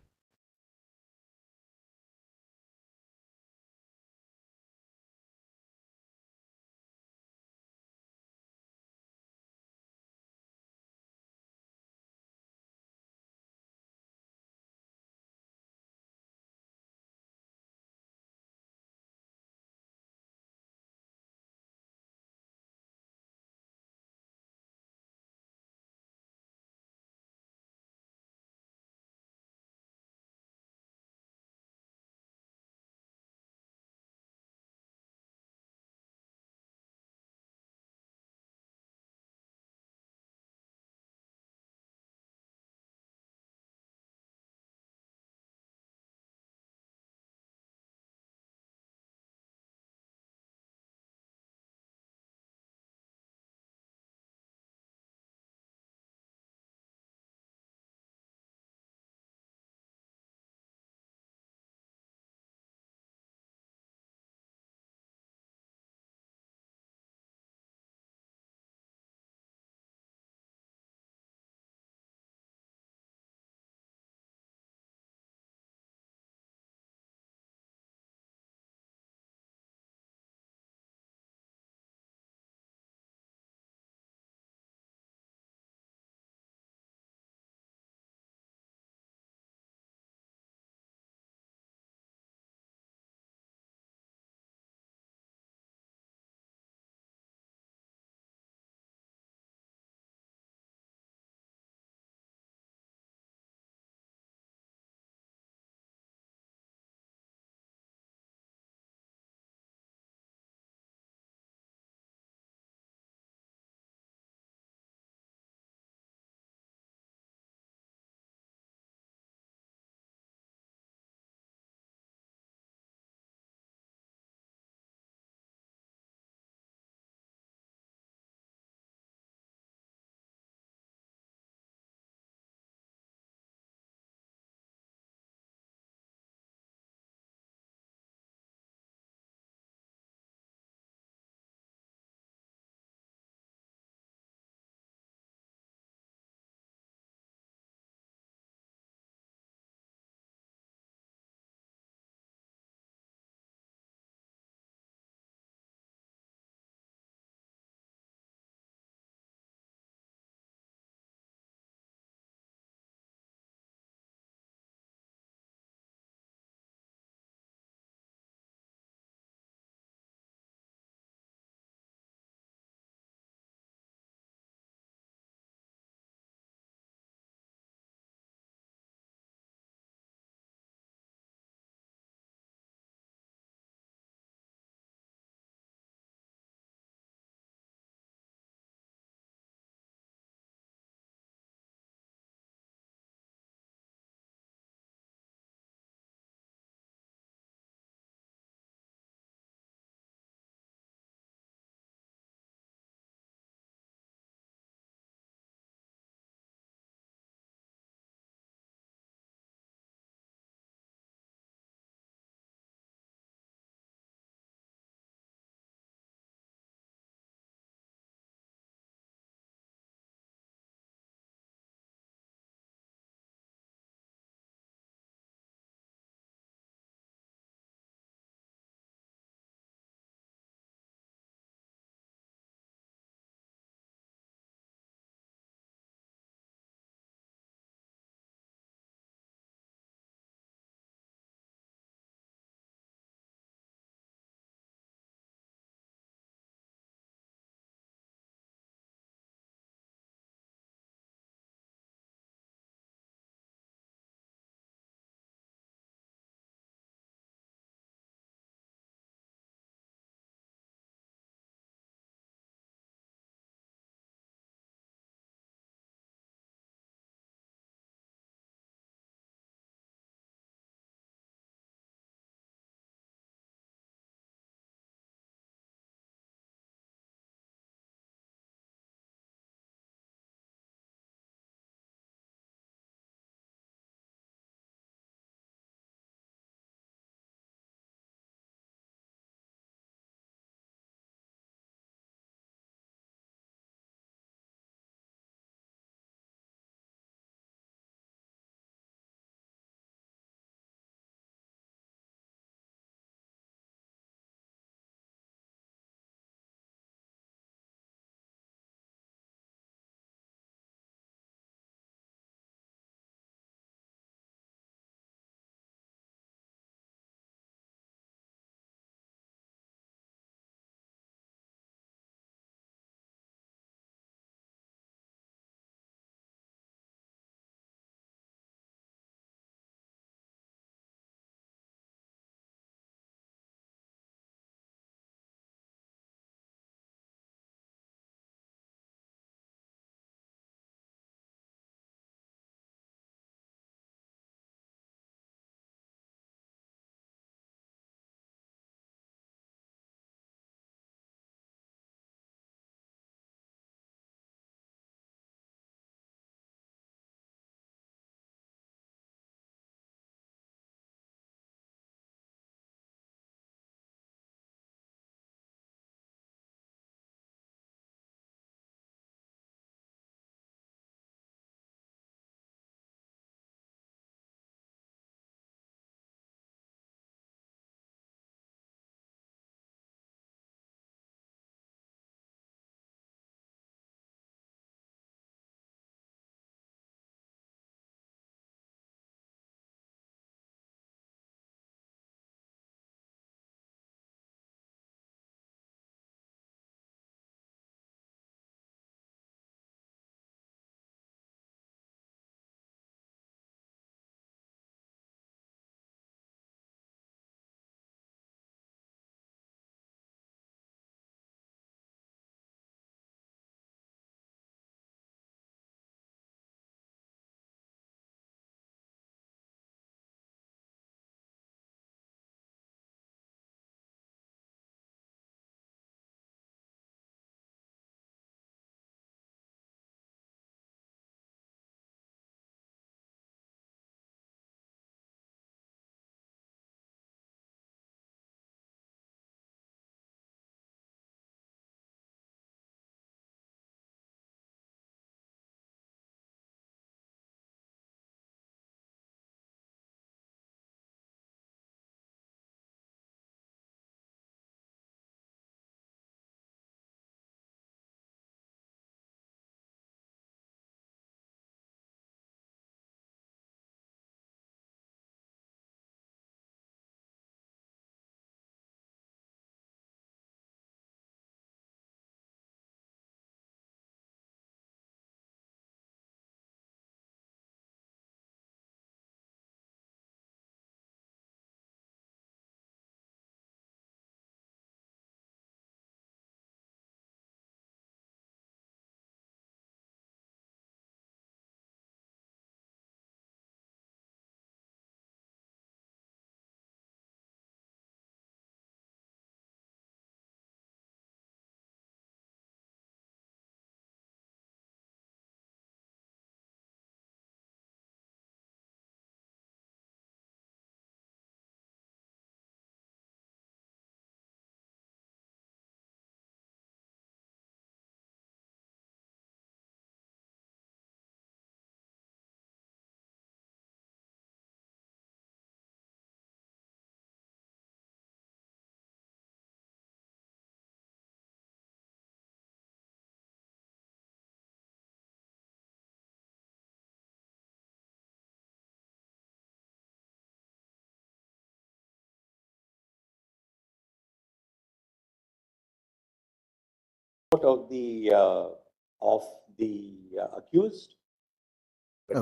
report of the accused,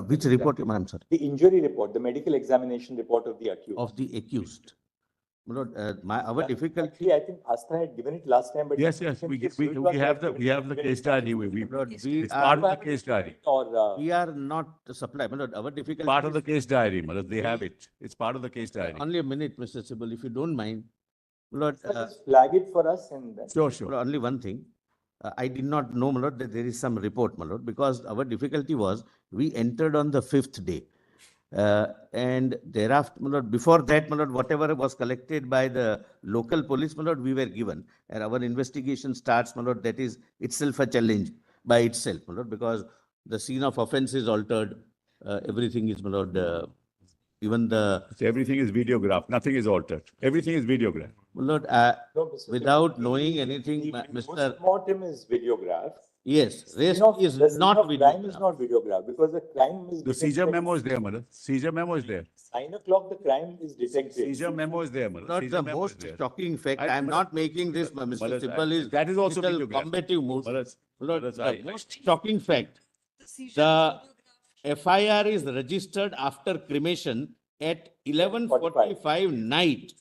Which report, Madam Sir? the injury report, the medical examination report of the accused. Of the accused. My lord, our difficulty. Actually, I think Astha had given it last time, but. Yes, yes, we have the case diary. It's part of the case diary. Or, We are not supplied, my lord, our difficulty. Part of the case diary, Malad, they have it. It's part of the case diary. Only a minute, Mr. Sibal, if you don't mind. My lord, just flag it for us and then. Sure, my sure. lord, only one thing. I did not know, my lord, that there is some report, my lord, because our difficulty was we entered on the 5th day. And thereafter, my lord, before that, my lord, whatever was collected by the local police, my lord, we were given. And our investigation starts, my lord, that is itself a challenge by itself, my lord, because the scene of offense is altered. Everything is, my lord, even the. So everything is videographed. Nothing is altered. Everything is videographed. My lord, No, Mr. without Sibal, knowing the- anything, the Mr. Postmortem is videographed. Yes, Scene rest of- is the scene not of crime is videographed. not videographed because the crime is. The seizure memo is there, Malad. Seizure memo is there. 9 o'clock, the crime is detected. Seizure memo is there, Malad. Not Seizure the memo is most there. shocking fact. I- I am Malad- not making this, Mr. Malad, Sibal is. that is also little videographed. combative mood. Malad, Lord, Malad, the most shocking fact, the FIR is registered after cremation at 11:45 night.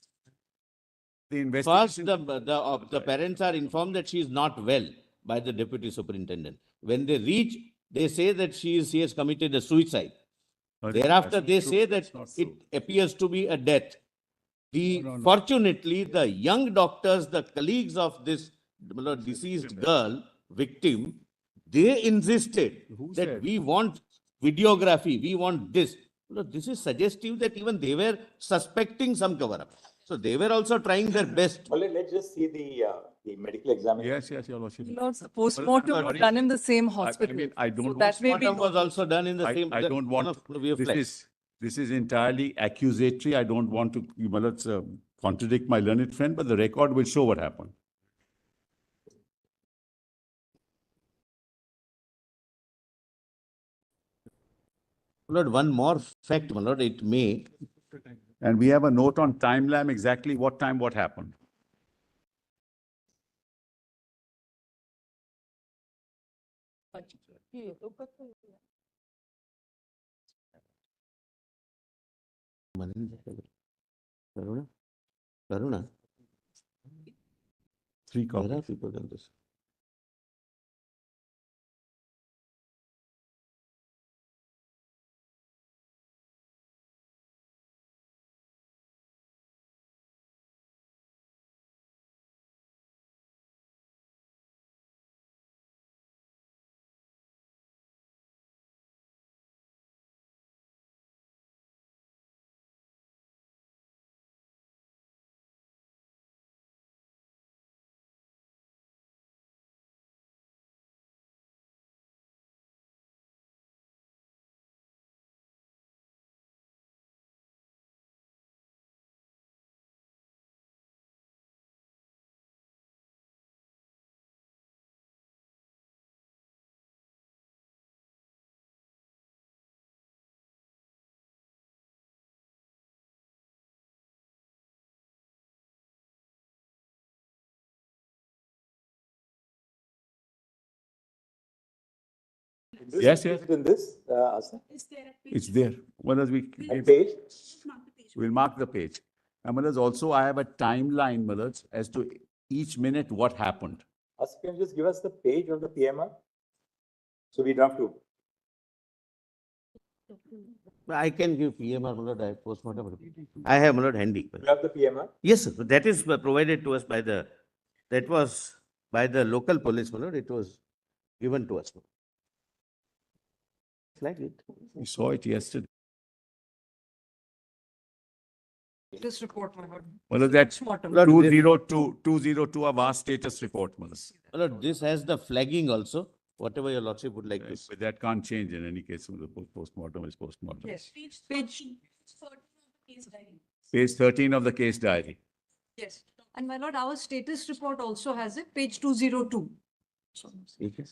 The First, investigation. the parents are informed that she is not well by the deputy superintendent. When they reach, they say that she has committed a suicide. But Thereafter, that's they not true. say that That's not it true. appears to be a death. No. Fortunately, the young doctors, the colleagues of this deceased girl, victim, they insisted Who that said? we want videography, we want this. This is suggestive that even they were suspecting some cover-up. So they were also trying their best. Well, let's just see the medical examination. Yes, Your Lordship. Lords, the postmortem was done in the same hospital. mean, I don't So want- that may be. Postmortem was also done in the same. I don't want, we have flexed. this is entirely accusatory. I don't want to, Malad, contradict my learned friend, but the record will show what happened. My lord, one more fact, my lord, it may. And we have a note on timeline, exactly what time, what happened. Karuna? Karuna? Three There are copies. people in this. Yes, yes. Is it in this, Asa? It's there. What else we? And page? We'll mark the page. And Malad, also I have a timeline, Malad, as to each minute what happened. Asa, can you just give us the page of the PMR? So we don't have to. I can give PMR, my lord, I have postmortem. I have, my lord, handy. You have the PMR? Yes, sir. That is provided to us by that was by the local police, my lord. It was given to us. Flag it. We saw it yesterday. This report, my lord. Malad, that's Postmortem. 202 of our status report, Malad. My lord, this has the flagging also, whatever your lordship would like to see. But that can't change in any case. The postmortem is postmortem. Yes. Page 13 of the case diary. Page 13 of the case diary. Yes. And my lord, our status report also has it, page 202. Okay.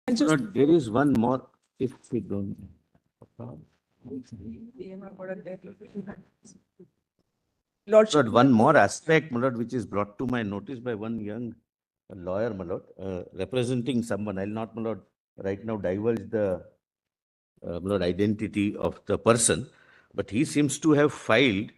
But there is one more, if we don't. Lordship, But one more aspect, my lord, which is brought to my notice by one young lawyer, my lord, representing someone. I'll not, my lord, right now divulge the my lord, identity of the person, but he seems to have filed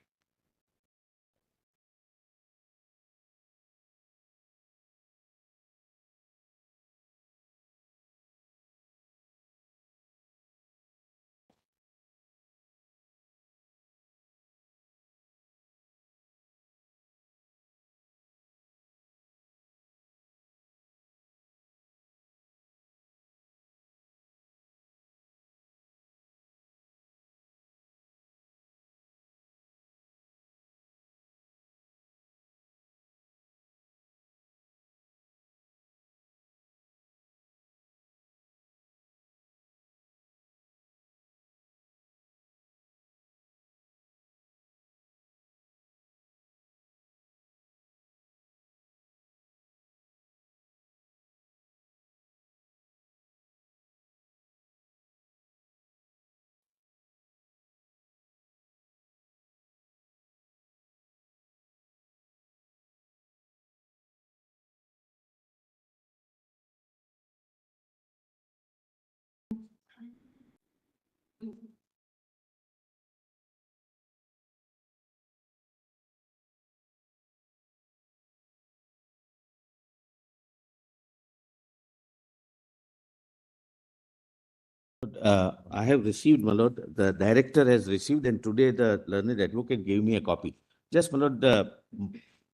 Lord, I have received, my lord, the director has received, and today the learned advocate gave me a copy. Just, my lord, the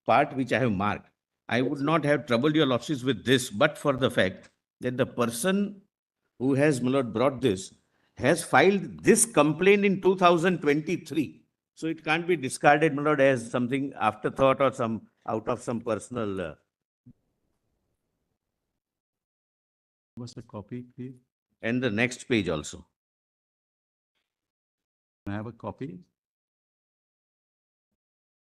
part which I have marked, I would not have troubled your lordships with this, but for the fact that the person who has, my lord, brought this has filed this complaint in 2023. So it can't be discarded, my lord, as something afterthought or some out of some personal. What's the copy, please? And the next page also. Can I have a copy?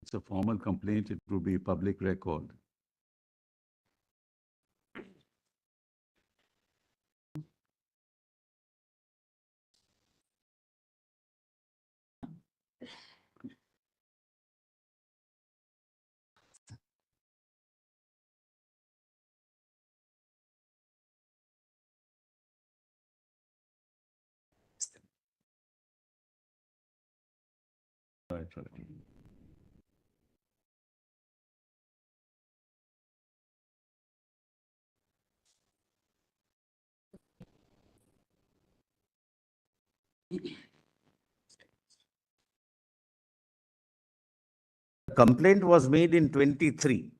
It's a formal complaint. It will be public record. Right, right. Complaint was made in 23.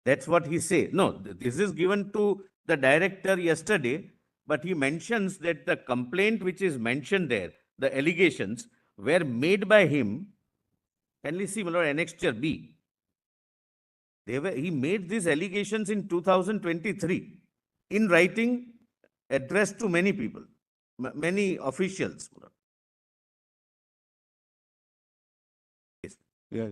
That's what he says. No, this is given to the director yesterday, but he mentions that the complaint which is mentioned there, the allegations were made by him. Can we see, my lord, annexure B? He made these allegations in 2023 in writing, addressed to many people, many officials. my lord. Yeah,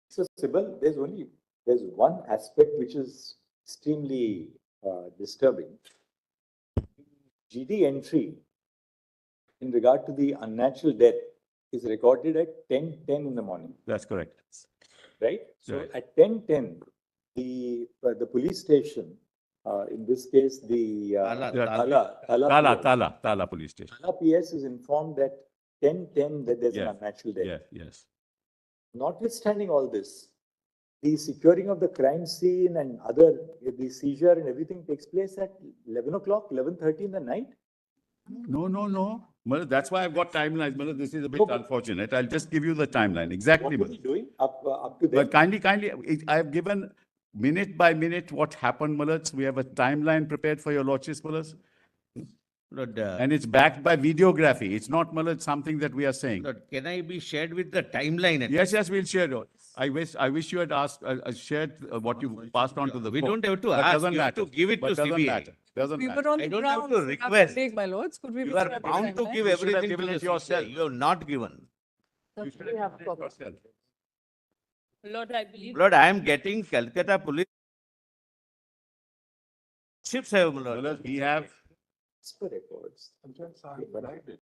So, Sibyl, there's one aspect which is extremely disturbing. GD entry in regard to the unnatural death is recorded at 10:10 in the morning, that's correct. right? So Right. at 10:10, the police station, in this case, the Tala police station. Tala PS is informed that 10:10 that there's an Yes. unnatural death. Yes, yes. Notwithstanding all this, the securing of the crime scene and the seizure and everything takes place at 11 o'clock, 11:30 in the night. No. Well, that's why I've got timelines. Well, this is a bit No, but- unfortunate. I'll just give you the timeline. Exactly. What were you doing up to then? But kindly, I've given minute by minute what happened, Mullahs. We have a timeline prepared for your lordships, Mullahs. Lord, And it's backed by videography. It's not, Mullahs, something that we are saying. Lord, can I be shared with the timeline? Yes, we'll share it. I wish you had asked, shared what you passed on to the We court. don't have to But ask, doesn't you have to matter. give it But to doesn't CBI. matter. Doesn't We matter. were on I the don't have ground. to so have request. Take, my lords, could we? You please are have the bound to timeline? give You should have everything to given the it yourself. CJI. You have not given. You should We have given it copy. yourself. Lord, I believe. Lord, I am getting Calcutta police. Ships have, my lord. Mullahs, we have As per records. But I did.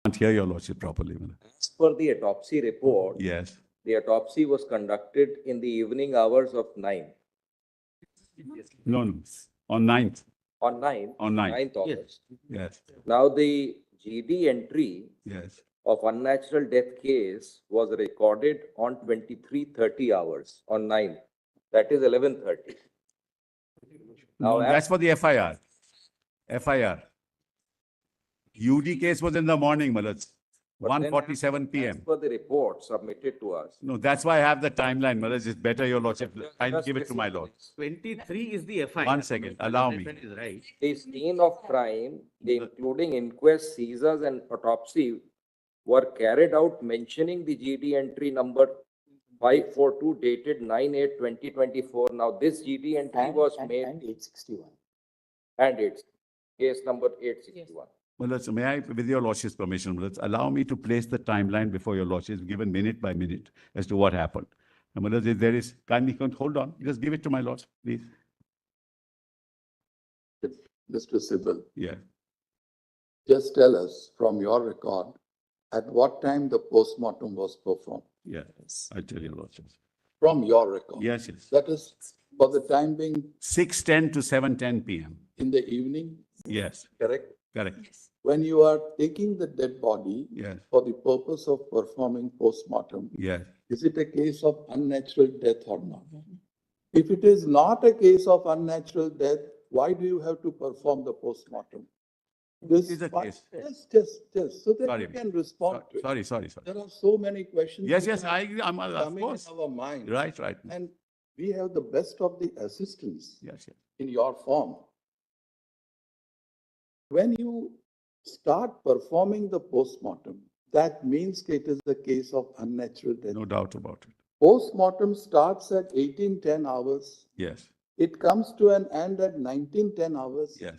can't hear your lordship properly. Mullah. As per the autopsy report, Yes. the autopsy was conducted in the evening hours of 9. No. On 9th. On 9th. On 9th. 9th August. Yes. Now, the GD entry Yes. of unnatural death case was recorded on 23:30 hours on 9th. That is 11:30. No, Now, that's for the FIR. FIR. UD case was in the morning, Malaj. But then 1:47 As PM. per the report submitted to us. No, that's why I have the timeline, Malaj. It's better, Your Lordship. I'll give it to my Lord. 23 is the FIR. One second, allow me. That is right. The scene of crime, including inquest, seizures and autopsy were carried out mentioning the GD entry number 542 dated 9/8/2024. Now, this GD entry was made. And 861. And it's case number 861. Malaj, may I, with Your Lordship's permission, Malaj, allow me to place the timeline before Your Lordship, given minute by minute as to what happened. And Malaj, if there is, kindly hold on, just give it to my Lord, please. Mr. Sibal, Yeah. just tell us from your record, at what time the postmortem was performed? Yes, I tell Your Lordship. From your record? Yes, yes. That is, for the time being 6:10 to 7:10 PM. in the evening, Yes, correct? correct. When you are taking the dead body Yes, for the purpose of performing postmortem, yes. is it a case of unnatural death or not? If it is not a case of unnatural death, why do you have to perform the postmortem? This is a part- case. Just, so that Sorry. you can respond to it. Sorry. There are so many questions. Yes, which yes, are I agree. Of coming in course. our mind. Right. And we have the best of the assistance Yes. in your form. When you start performing the postmortem, that means it is a case of unnatural death. No doubt about it. Postmortem starts at 18:10 hours. Yes, It comes to an end at 19:10 hours. yes.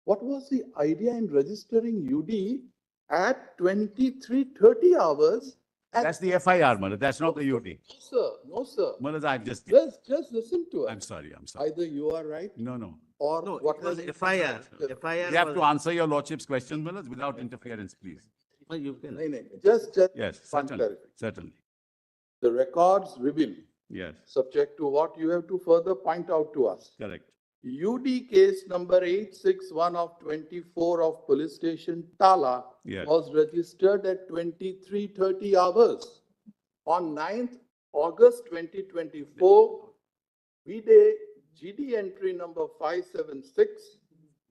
What was the idea in registering UD at 23:30 hours? And- That's the FIR, Malaj. That's not the UD. No, sir. Malaj, I've just. Just listen to us. I'm sorry. Either you are right No. or No, what it was has- FIR. FIR You have was- to answer Your Lordship's question, Malaj, without interference, please. No, you can. No, just Yes, one certainly. clarification. Certainly. The records reveal, Yes, subject to what you have to further point out to us. correct. UD case number 861 of 24 of Police Station Tala Yes. was registered at 23:30 hours. On 9th August 2024, V-Day GD entry number 576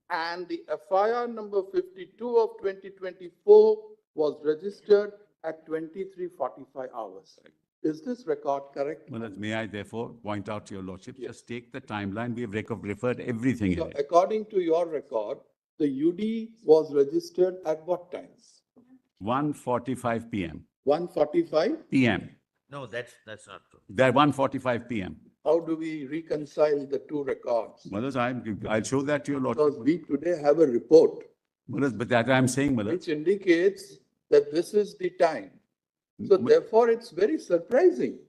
and the FIR number 52 of 2024 was registered at 23:45 hours. Is this record correct? Malaj, may I therefore point out to Your Lordship, just take the timeline. We have referred everything So in it. according to your record, the UD was registered at what time? 1:45 PM. 1:45? PM. No, that's not true. That 1:45 PM. How do we reconcile the two records? Malaj, I'll show that to Your Lordship. Because we today have a report Malaj, but that I'm saying, Malaj. which indicates that this is the time. So therefore, it's very surprising.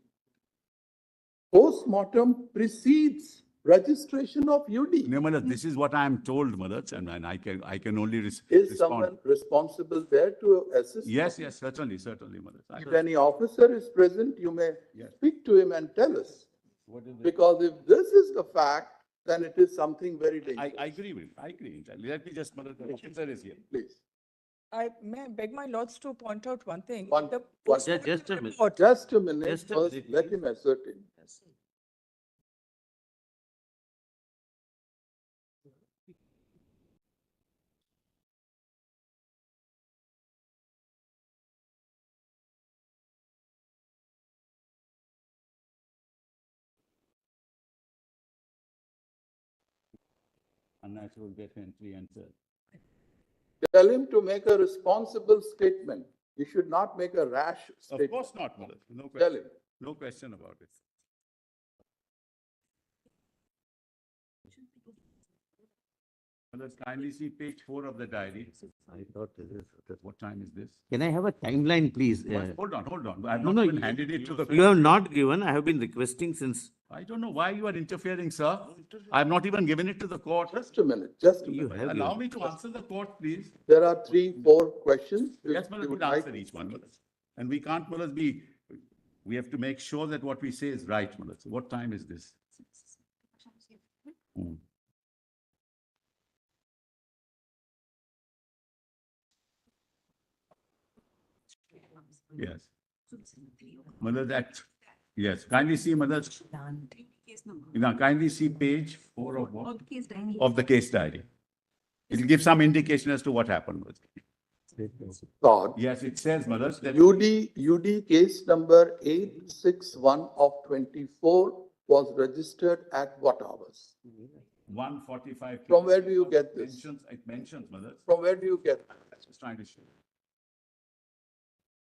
Postmortem precedes registration of UD. No, Malaj, this is what I am told, Malaj, and I can only Is respond. someone responsible there to assist? Yes, certainly, Malaj. If any officer is present, you may Yes. speak to him and tell us. Because if this is the fact, then it is something very dangerous. I agree with you. I agree entirely. Let me just, Malaj, the officer is here. Please. I may beg my lords to point out one thing. One- The one- postmortem Just a minute. report- Just a minute, Just a first minute, let please. him assert it. Unnatural death entry and search. Tell him to make a responsible statement. He should not make a rash Of statement. course not, Malaj. No Tell question. him. No question about it. Malaj, kindly see page 4 of the diary. I thought this is. What time is this? Can I have a timeline, please? Hold on. I've No, not no, even handed it to the. You have not given. I have been requesting since. I don't know why you are interfering, sir. I've not even given it to the court. Just a minute, just a You minute. have. Allow given. me to answer the court, please. There are 3, 4 questions. which Yes, we Malaj, would we'll like- answer each one, Malaj. And we can't, Malaj, we have to make sure that what we say is right, Malaj. What time is this? Hmm. Yes. Mother, that, yes, kindly see, mother. Now, kindly see page 4 of what? Of the case diary. It will give some indication as to what happened with it. God. Yes, it says, mother, that UD case number 861 of 24 was registered at what hours? 1:45. From where do you get this? It mentions, mother. From where do you get that? I was trying to show.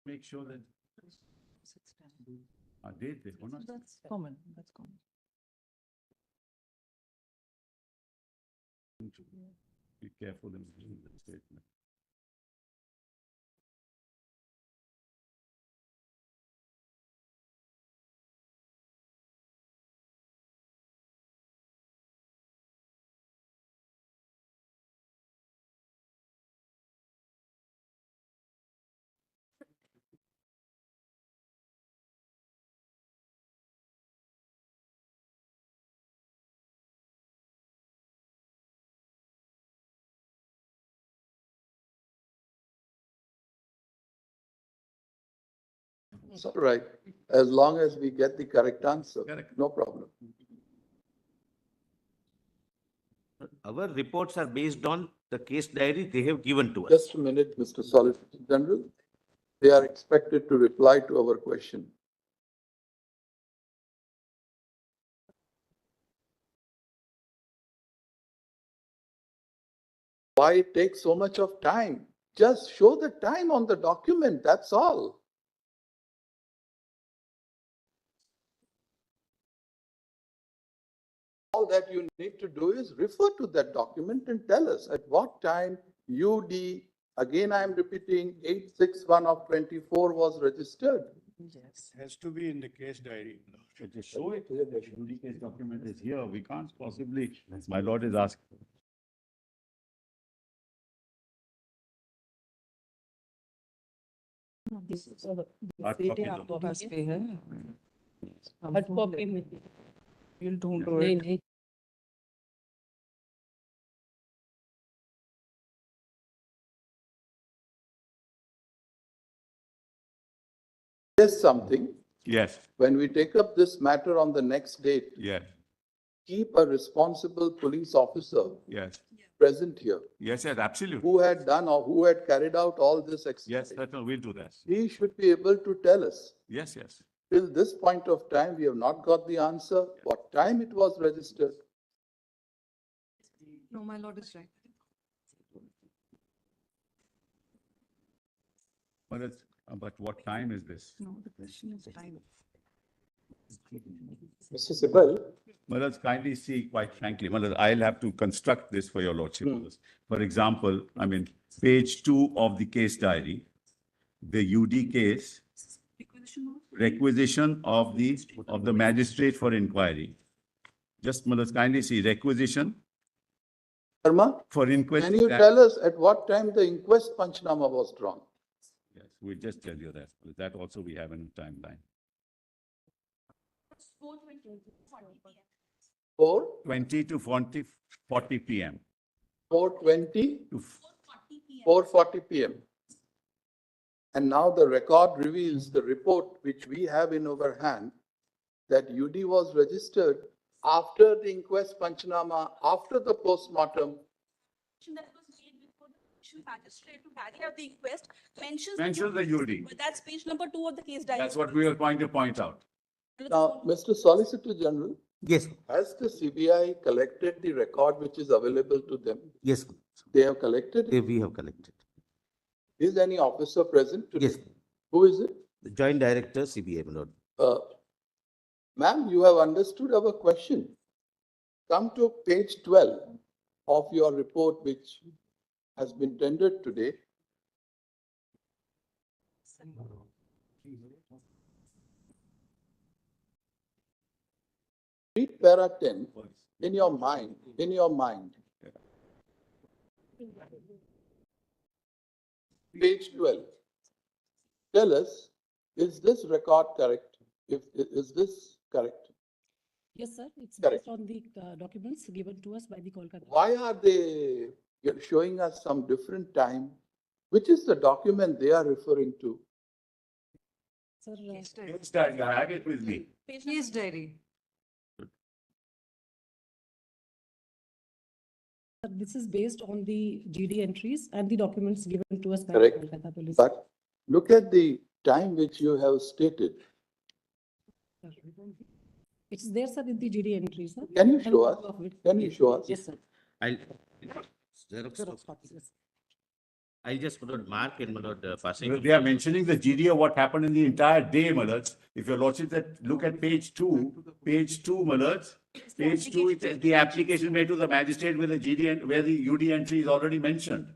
Make sure that. They or not? That's common, that's common. Be careful in reading the statement. It's all right, as long as we get the correct answer, Correct. no problem. Our reports are based on the case diary they have given to us. Just a minute, Mr. Solicitor General. They are expected to reply to our question. Why it takes so much of time? Just show the time on the document, that's all. All that you need to do is refer to that document and tell us at what time UD, again I am repeating, 861 of 24 was registered. Yes. Has to be in the case diary. Just show it. The UD case document is here. We can't possibly, my lord is asking. This is Hard copy दो। पास पे है hard copy में you'll ढूंढो नहीं it. नहीं There's something, Yes, when we take up this matter on the next date, yes, keep a responsible police officer yes, present here yes, yes, absolutely. who had done or who had carried out all this Yes, exercise. certainly, we'll do that. He should be able to tell us. Yes, yes. Till this point of time, we have not got the answer, what time it was registered. No, my lord is right. But what time is this? No, the question is time. Mr. Sibal, Let's kindly see, quite frankly, I'll have to construct this for your lordship. For example, I mean, page 2 of the case diary, the UD case, requisition of the magistrate for inquiry. Just, kindly see, requisition Sharma, for inquest. can you tell us at what time the inquest Panchnama was drawn? Yes, we'll just tell you that. That also we have in a timeline. 4:20 to 40 p.m. 4:20 to 4:40 p.m. And now the record reveals the report which we have in our hand that UD was registered after the inquest Panchnama, after the postmortem. That was made before the magistrate to carry out the inquest mentions the UD. But that's page number 2 of the case diary. That's what we were going to point out. Now, Mr. Solicitor General, Yes, has the CBI collected the record which is available to them? yes, They have collected it? we have collected. Is any officer present today? Yes, Who is it? the Joint Director, CBI, my lord. Ma'am, you have understood our question. Come to page 12 of your report which has been tendered today. Read para 10 in your mind, Page 12. Tell us, is this record correct? Is this correct? Yes, sir. It's Correct. based on the documents given to us by the Kolkata. Why are they showing us some different time? Which is the document they are referring to? Sir, Case diary, I have it with me. Case diary. this is based on the GD entries and the documents given to us by the Correct. Kolkata Police. But look at the time which you have stated. It's there, sir, in the GD entries, sir. Can you And show us? copy of it. Can you show us? Yes, sir. I'll Xerox Copies, yes. I'll just put a mark in passing. They are mentioning the GD of what happened in the entire day, my lords. If your lordship look at page two, my lords. Page two, it's the application made to the magistrate with the GD and where the UD entry is already mentioned.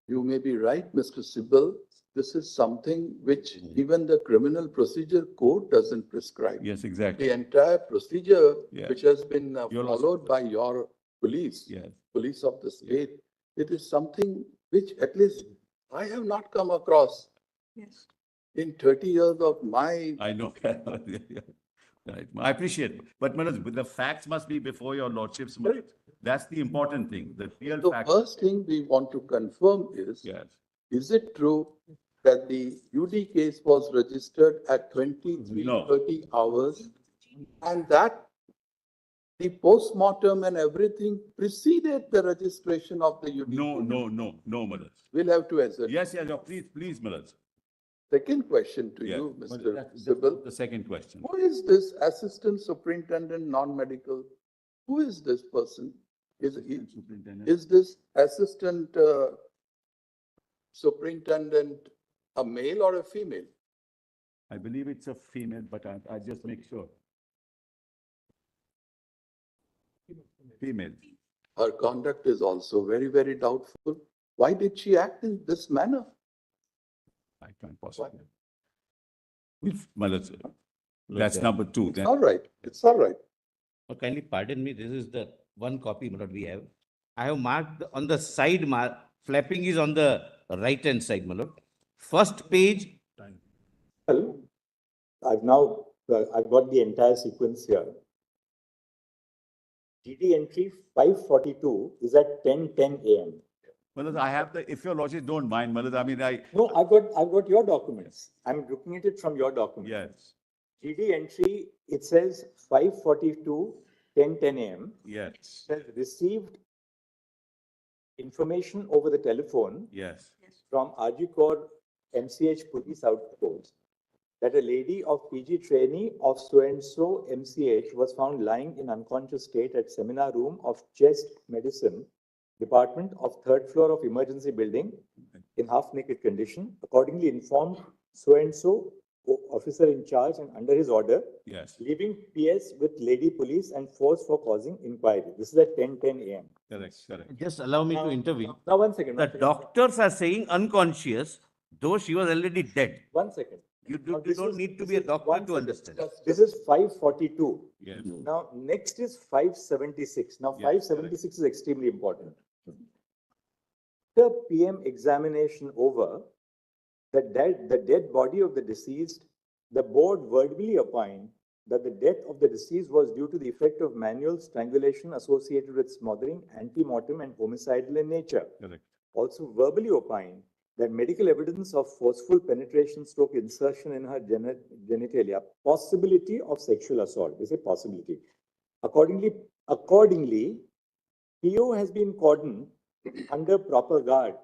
You may be right, Mr. Sibal. This is something which even the criminal procedure code doesn't prescribe. Yes, exactly. The entire procedure Yeah. which has been Your followed by your police, Yes. police of the state, it is something which at least I have not come across Yes. in 30 years of my. I know. Right. I appreciate it. But Manoj, the facts must be before your lordships. Manoj. That's the important thing, the real The fact. first thing we want to confirm Yes. is it true that the UD case was registered at 23:30 hours and that the postmortem and everything preceded the registration of the UD? No, Manoj. We'll have to answer. Yes, please, Manoj. Second question to Yes. you, Well, Mr. that's Sibal. the second question. Who is this assistant superintendent non-medical? Who is this person? Superintendent. Is this assistant superintendent a male or a female? I believe it's a female, but I just make sure. Female. Her conduct is also very, very doubtful. Why did she act in this manner? I can't possibly. Manoj, that's number two. It's all right. It's all right. Kindly pardon me, this is the one copy what we have. I have marked on the side, flapping is on the right hand side, my lord. First page. Well, I've got the entire sequence here. GD entry 542 is at 10:10 a.m. Manoj, I have if your lordship don't mind, Manoj, I mean, No, I've got your documents. I'm looking at it from your documents. Yes. GD entry, it says 542, 10:10 a.m. Yes. Says received information over the telephone. Yes. From Ajikor MCH Police Outpost that a lady of PG trainee of so-and-so MCH was found lying in unconscious state at seminar room of chest medicine department of third floor of emergency building in half naked condition. Accordingly informed so-and-so officer in charge and under his order. Yes. Leaving PS with lady police and force for causing inquiry. This is at 10:10 a.m. Correct. Just allow me to intervene. Now, one second. The doctors are saying unconscious, though she was already dead. 1 second. You don't need to be a doctor to understand. This is 542. Yes. Now, next is 576. Now, Yes, 576 is extremely important. The PM examination over, the dead body of the deceased, the board verbally opined that the death of the deceased was due to the effect of manual strangulation associated with smothering, ante-mortem, and homicidal in nature. Correct. Also verbally opined that medical evidence of forceful penetration stroke insertion in her genitalia, possibility of sexual assault. They say possibility. Accordingly, PO has been cordoned under proper guard.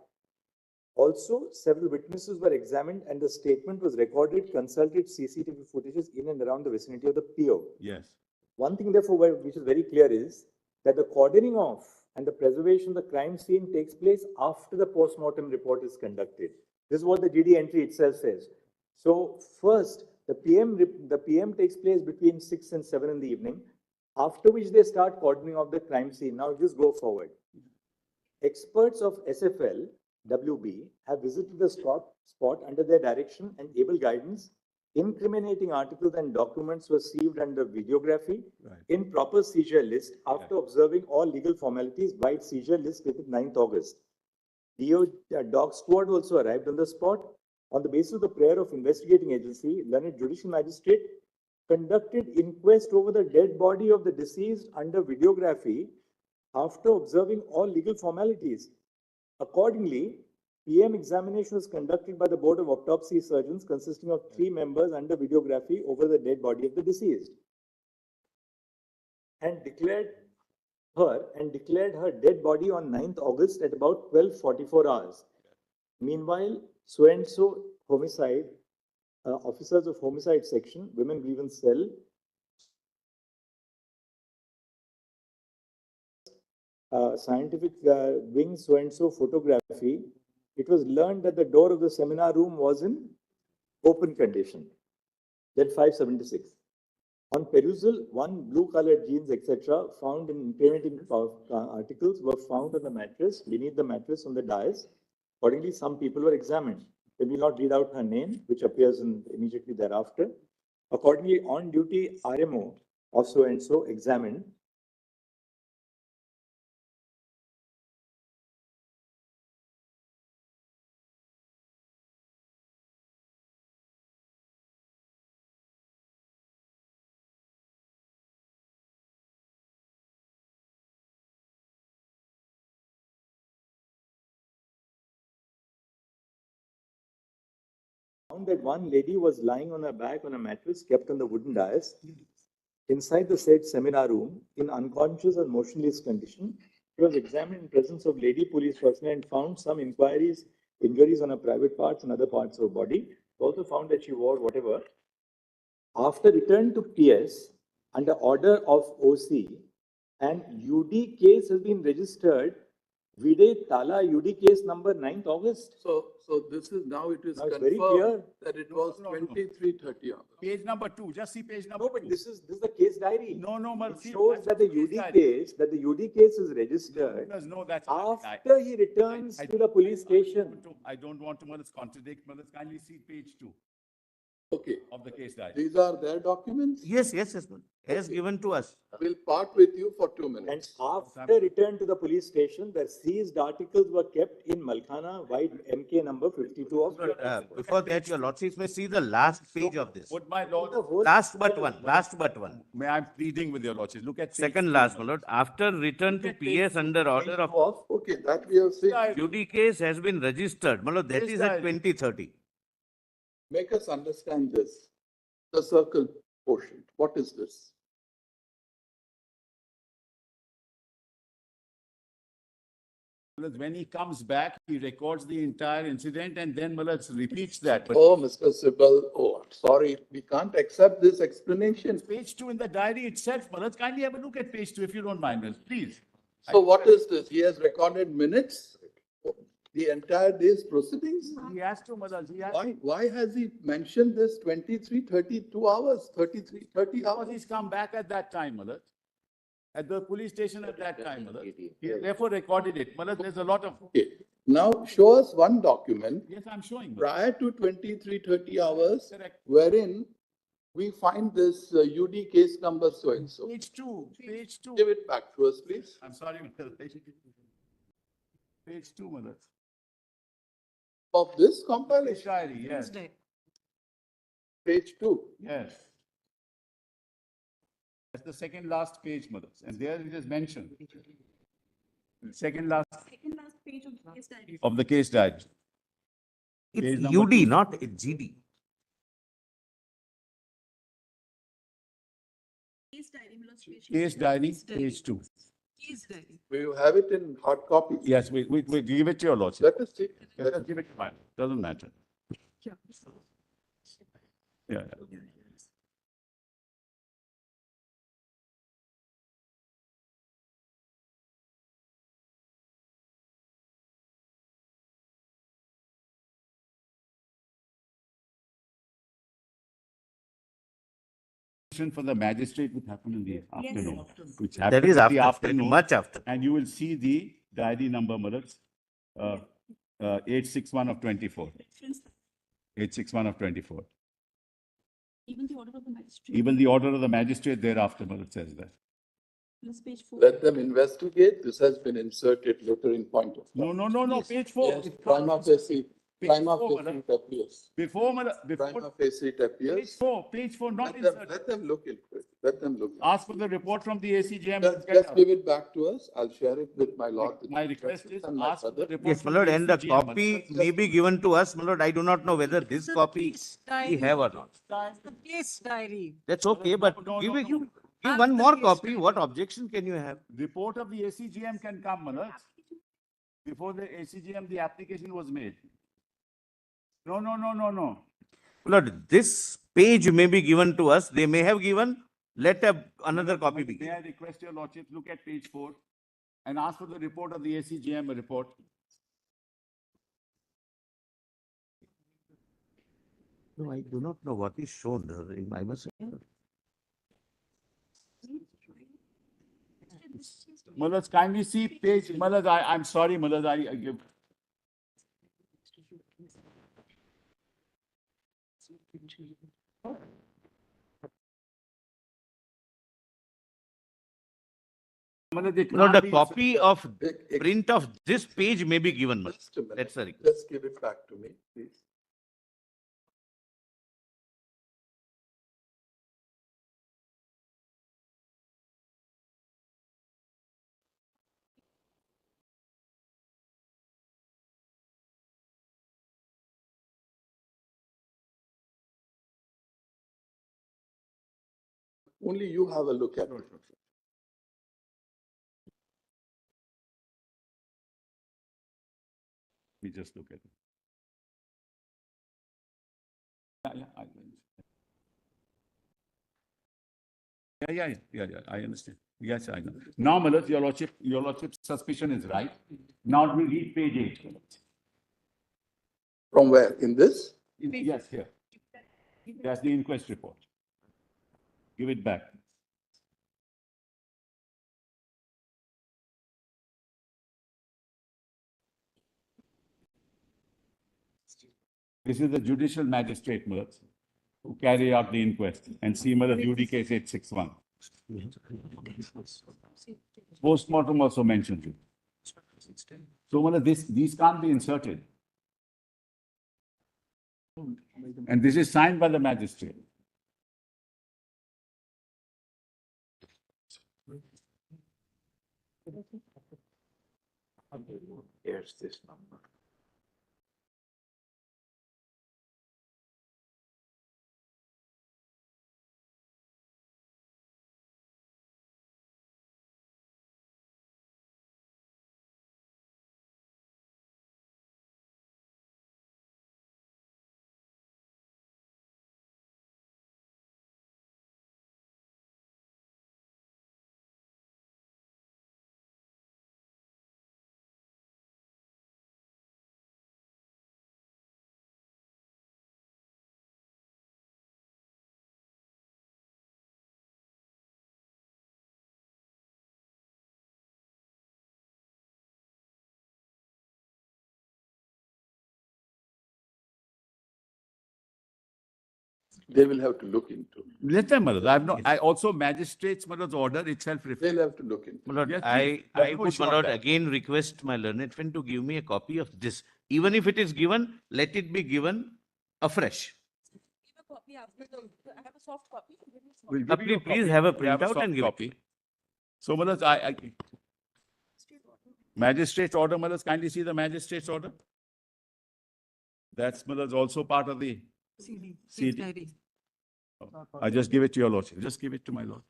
Also, several witnesses were examined and the statement was recorded, consulted CCTV footages in and around the vicinity of the PO. Yes. One thing, therefore, which is very clear is that the cordoning off and the preservation of the crime scene takes place after the post-mortem report is conducted. This is what the GD entry itself says. So first, the PM takes place between 6 and 7 in the evening, after which they start cordoning off the crime scene. Now just go forward. Experts of SFL, WB, have visited the spot under their direction and able guidance. Incriminating articles and documents were received under videography in proper seizure list after observing all legal formalities by seizure list dated 9th August. Dog squad also arrived on the spot. On the basis of the prayer of investigating agency, learned judicial magistrate conducted inquest over the dead body of the deceased under videography after observing all legal formalities. Accordingly, PM examination was conducted by the Board of Autopsy Surgeons consisting of 3 members under videography over the dead body of the deceased and declared her dead body on 9th August at about 12:44 hours. Meanwhile, so-and-so homicide, officers of homicide section, women grievance cell, scientific wing so-and-so photography, it was learned that the door of the seminar room was in open condition. Then 576. On perusal, one blue-colored jeans, etc., found in incriminating articles were found on the mattress, beneath the mattress on the dais. Accordingly, some people were examined. They will not read out her name, which appears immediately thereafter. Accordingly, on-duty RMO of so-and-so examined. Found that one lady was lying on her back on a mattress kept on the wooden dais inside the said seminar room in unconscious or motionless condition. She was examined in presence of lady police personnel and found some injuries on her private parts and other parts of her body. Also found that she wore whatever. After return to PS under order of OC, an UD case has been registered. Vide Tala UD case number 9th August. So this is now it is Now it's very confirmed clear. that it was 23:30 hours. Page number 2, just see page number No, but 2. this is the case diary. No, It shows that the UD case is registered No, that's. after he returns to the police station. I don't want to, Malas, contradict, Malas, kindly see page 2 Okay, of the case diary. these are their documents. Yes, as given to us. We'll part with you for 2 And minutes. after return to the police station, the seized articles were kept in Malkhana, white MK number 52 of. Before that, your lordship may see the last page of this. Would my lord, Last but one. may I pleading with your lordship, look at. page Second 2, last, my my lord. After return to PS under order of Okay, that we have seen. UD case has been registered. My lord, that is at 2030. Make us understand this. The circle portion. What is this? Malas, when he comes back, he records the entire incident and then Malas repeats that. But Oh, Mr. Sibal, oh, sorry, we can't accept this explanation. page 2 in the diary itself, Malas, kindly have a look at page 2 if you don't mind, Malas, please. So what is this? He has recorded minutes? The entire day's proceedings? He has to, Malas, he has. Why has he mentioned this 32 hours, 30 Because hours? he's come back at that time, Malas. At the police station at that time, Malas. He therefore recorded it. Malas, there's a lot of. Okay, now show us one document Yes, I'm showing. Malas. prior to 23:30 hours, Correct. wherein we find this UD case number so-and-so. Page 2, page 2. Give it back to us, please. I'm sorry, Malas. Page 2, Malas. Of this Page compilation, diary, yes, page 2. yes. That's the second last page, Malas, and there it is mentioned. Second last page of the case diary. of the case diary. Page It's number UD, 2. not GD. Case diary, my lord's page. Case diary, page 2. Case diary. We have it in hard copy. Yes, we give it to your lordship. Let us see. Let us give it to mine. Doesn't matter. Yeah. Yeah. For the magistrate would happen in the afternoon, which That happened is in the after, afternoon. much after. And you will see the diary number, Malas, 861 of 24. 861 of 24. Even the order of the magistrate. Even the order of the magistrate thereafter, Malas, says that. Plus page 4. Let them investigate. This has been inserted later in point of. No, page 4. Yes, prima facie. Prima four, facie Malad. it appears. Before, Malad, Prima before, facie it appears. page four, not Let inserted. them look into it. Let them look. Ask for the report from the ACGM. Just give it back to us. I'll share it with my lord. My request is and my ask for the brother. report Yes, from my lord, the and the ACGM, copy may be given to us, my lord. I do not know whether this copy we have or not. The case diary. That's okay, but no, give, no, it- no. give one more copy. What objection can you have? Report of the ACGM can come, Malad. Before the ACGM, the application was made. No. Lord, this page may be given to us. They may have given. Let another copy be May given. I request your lordship, look at page 4 and ask for the report of the ACGM report. No, I do not know what is shown. I must. Malad, kindly see page, Malad, I'm sorry, Malad, I give. Malad, it No, can't the be copy inserted. of print of this page may be given. Malad. Just a minute. That's a request. Just give it back to me, please. Only you have a look at it. We just look at it. Yeah, I understand. Yes, I know. Now, Malad, your lordship's suspicion is right. Now we read page 8. From where? In this? Yes, here. That's the inquest report. Give it back. This is the judicial magistrate, Malad, who carry out the inquest, and see Malad, UD case 861. Postmortem also mentions it. So, Malad, these can't be inserted. And this is signed by the magistrate. Here's this number. They will have to look into. Let them, Malad. I also magistrate's, Malad's order itself. They'll have to look into. My lord, Yes, I please. Let me would, show my lord, that. again request my learned friend to give me a copy of this. Even if it is given, let it be given afresh. I have a soft copy. We'll give you a Please copy. have a We have a printout soft and give it. copy. So, Malad, magistrate's order, Malad, kindly see the magistrate's order. That's, Malad, also part of the CD. CD. I just give it to your lordship. Just give it to my lord.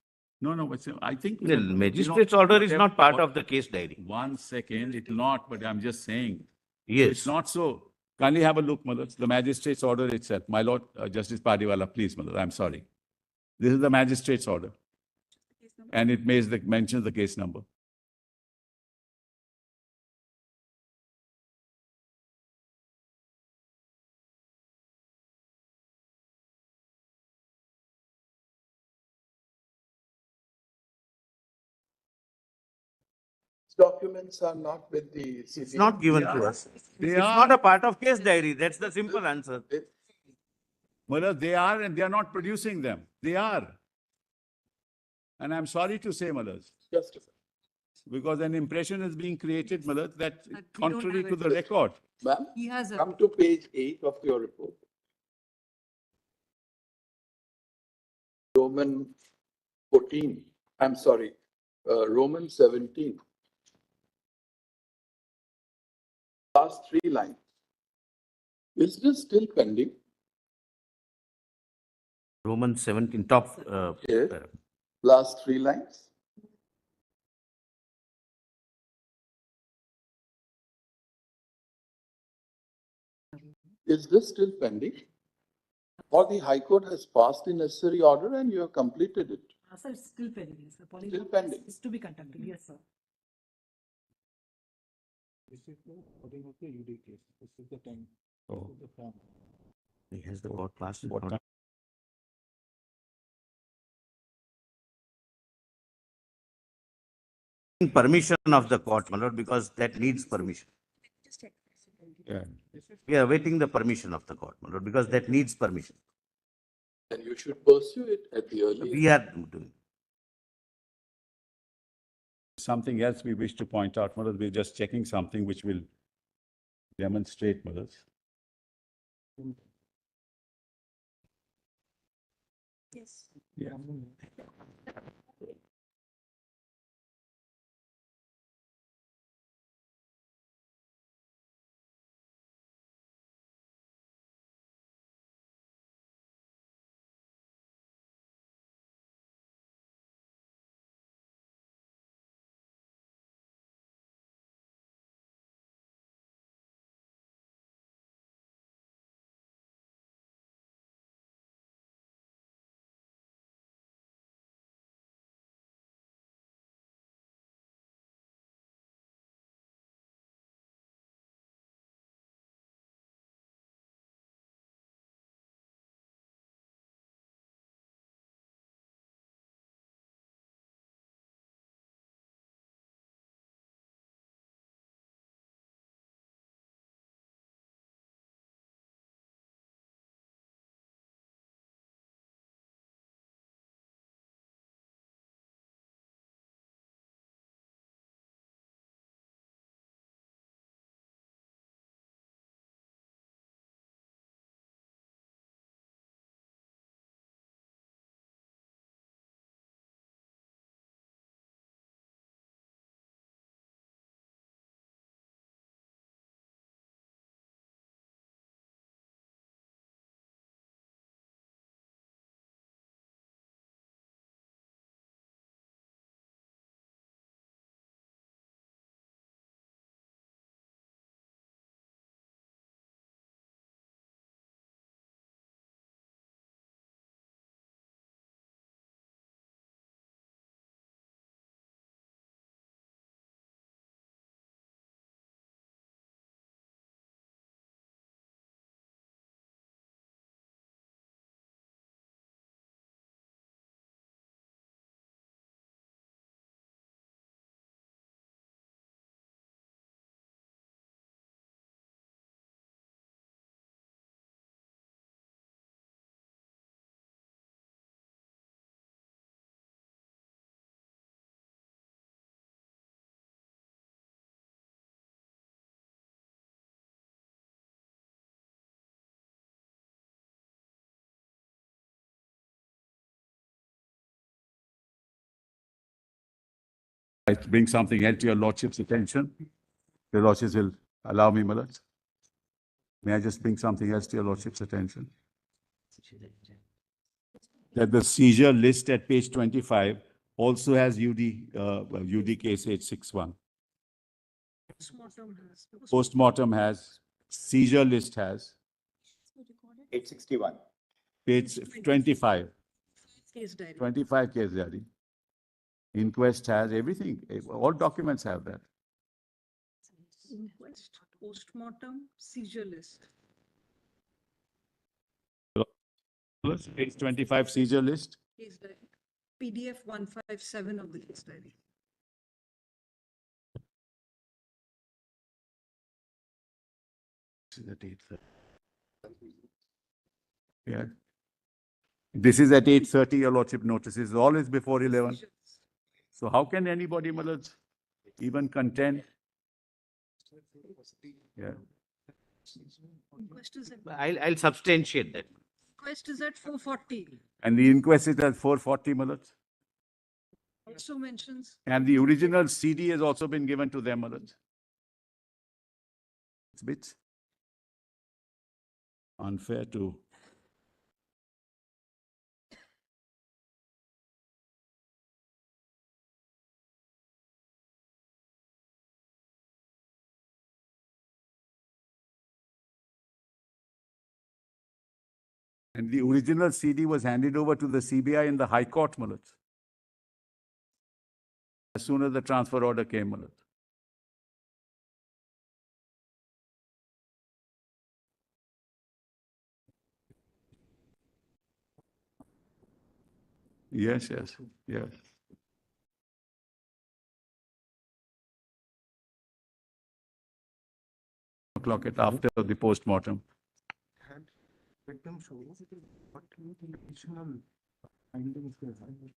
No, but I think. The magistrate's order is not part of the case diary. 1 second, it will not, but I'm just saying. So Yes. it's not so. Kindly have a look, Malad. The magistrate's order itself. My lord, Justice Padiwala, please, Malad, I'm sorry. This is the magistrate's order. And it mentions the case number. Documents are not with the It's CBI. not given to us. They It's are. not a part of case diary. That's the simple answer. Malad, they are, and they are not producing them. They are. And I'm sorry to say, Malad. Just a second. because an impression is being created, my lords, that we don't contrary have to it. the record. Ma'am, He has a. come to page 8 of your report. Roman 14, I'm sorry, Roman 17. Last 3 lines. Is this still pending? Roman 17, top. Yes. Para. Last 3 lines. Is this still pending? Or the High Court has passed the necessary order and you have completed it? Sir, it's still pending, sir. Still pending. It's to be conducted, yes, sir. Oh. He has the court passed. What Not- Permission of the court, my lord, because that needs permission. Yeah. We are awaiting the permission of the court, my lord, because that needs permission. Then you should pursue it at the earliest. We are doing. Something else we wish to point out, my lords, we're just checking something which will demonstrate, my lords. Yes. Yeah. I bring something else to your lordship's attention. Your lordships will allow me, my lords. May I just bring something else to your lordship's attention? That the seizure list at page 25 also has UD case 861. Postmortem has, seizure list has, 861. page 25, Case diary. 25 case diary. Inquest has everything, all documents have that. Inquest, postmortem, seizure list. Page 25 seizure list. Case diary. PDF 157 of the case diary. This is at 8:30. Yeah. This is at 8:30, your lordship notices, always before 11. So how can anybody, my lords, even content. Yeah. Inquest is at, I'll substantiate that. inquest is at 440. And the inquest is at 440, Malad. Also mentions. And the original CD has also been given to them, Malad. It's a bit unfair to. And the original CD was handed over to the CBI in the High Court, Malad. As soon as the transfer order came, Malad. Yes, yes, yes. O'clock it after the post-mortem. Victim shows what additional findings they have.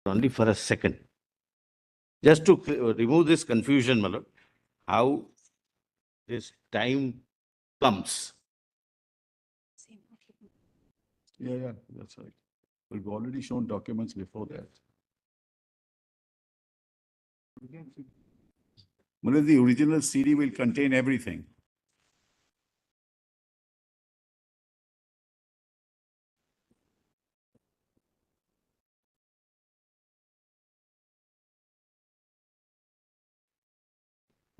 Only for a second. Just to remove this confusion, Malad, how this time comes. Yeah, that's right. We've already shown documents before that. Malad, the original CD will contain everything.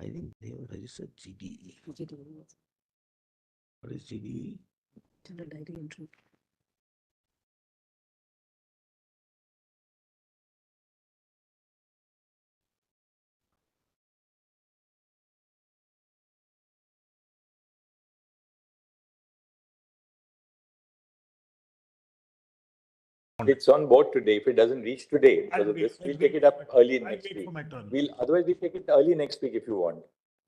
I think they have registered GDE. What is GDE? General diary entry. It's on board today. If it doesn't reach today, because of this, we'll take it up early next week. Otherwise we'll take it early next week if you want.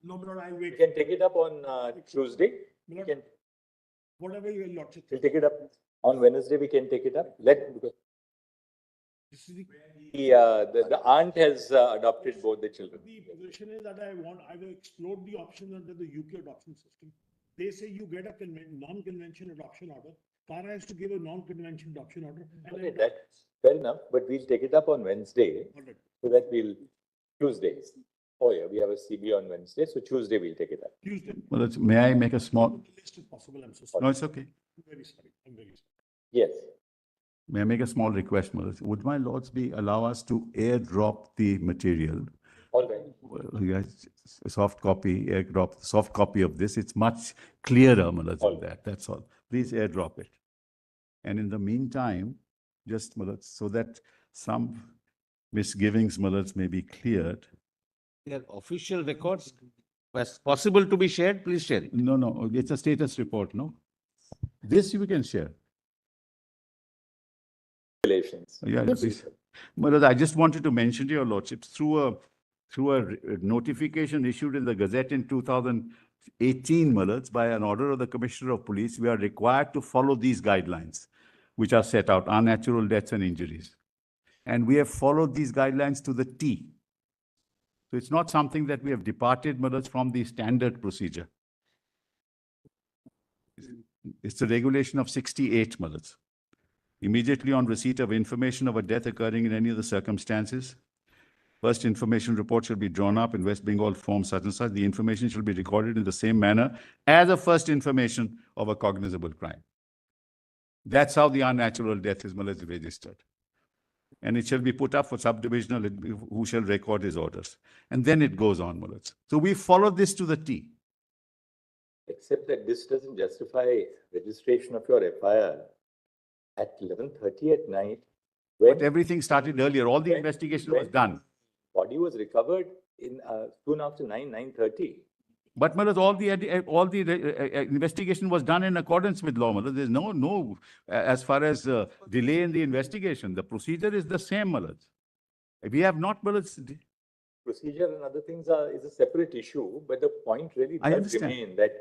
No, but I'll We wait. can take it up on Tuesday. We can, Whatever your lordship. we'll take it up on Wednesday. We can take it up. Because This is the. the aunt has adopted both the children. The position is that I will explore the options under the UK adoption system. They say you get a non-convention adoption order. Kara has to give a non-convention adoption order. And Okay, that's fair enough, but we'll take it up on Wednesday, Alright. so that we'll, Tuesday. Oh yeah, we have a CB on Wednesday, so Tuesday we'll take it up. Tuesday. Well, may I make a small, The list is possible, I'm so sorry. no, it's okay. I'm very sorry, I'm very sorry. Yes. May I make a small request, Malaj? Would my lords allow us to airdrop the material? All right. Well, yes, a soft copy, airdrop, soft copy of this. It's much clearer, Malaj, than that. That's all. Please airdrop it. And in the meantime, just, Malaj, so that some misgivings, Malaj, may be cleared. They are official records. Was possible to be shared, please share it. No, no, it's a status report, no? This you can share. Relations. Yeah, this, Malaj, I just wanted to mention to your lordships, through a notification issued in the Gazette in 2018, Malaj, by an order of the Commissioner of Police, we are required to follow these guidelines, which are set out, unnatural deaths and injuries. And we have followed these guidelines to the T. So it's not something that we have departed, Malaj, from the standard procedure. It's the regulation of 68, Malaj. Immediately on receipt of information of a death occurring in any of the circumstances, first information report shall be drawn up in West Bengal form such and such. The information shall be recorded in the same manner as a first information of a cognizable crime. That's how the unnatural death is registered. And it shall be put up for subdivisional who shall record his orders. And then it goes on, Mullah. So we follow this to the T. Except that this doesn't justify registration of your FIR at 11:30 at night. But everything started earlier. All the investigation was done. Body was recovered in soon after 9:30. But Malad, all the investigation was done in accordance with law, Malad. There's no as far as delay in the investigation. The procedure is the same, Malad. We have not, Malad. Procedure and other things is a separate issue, but the point really I does understand. remain that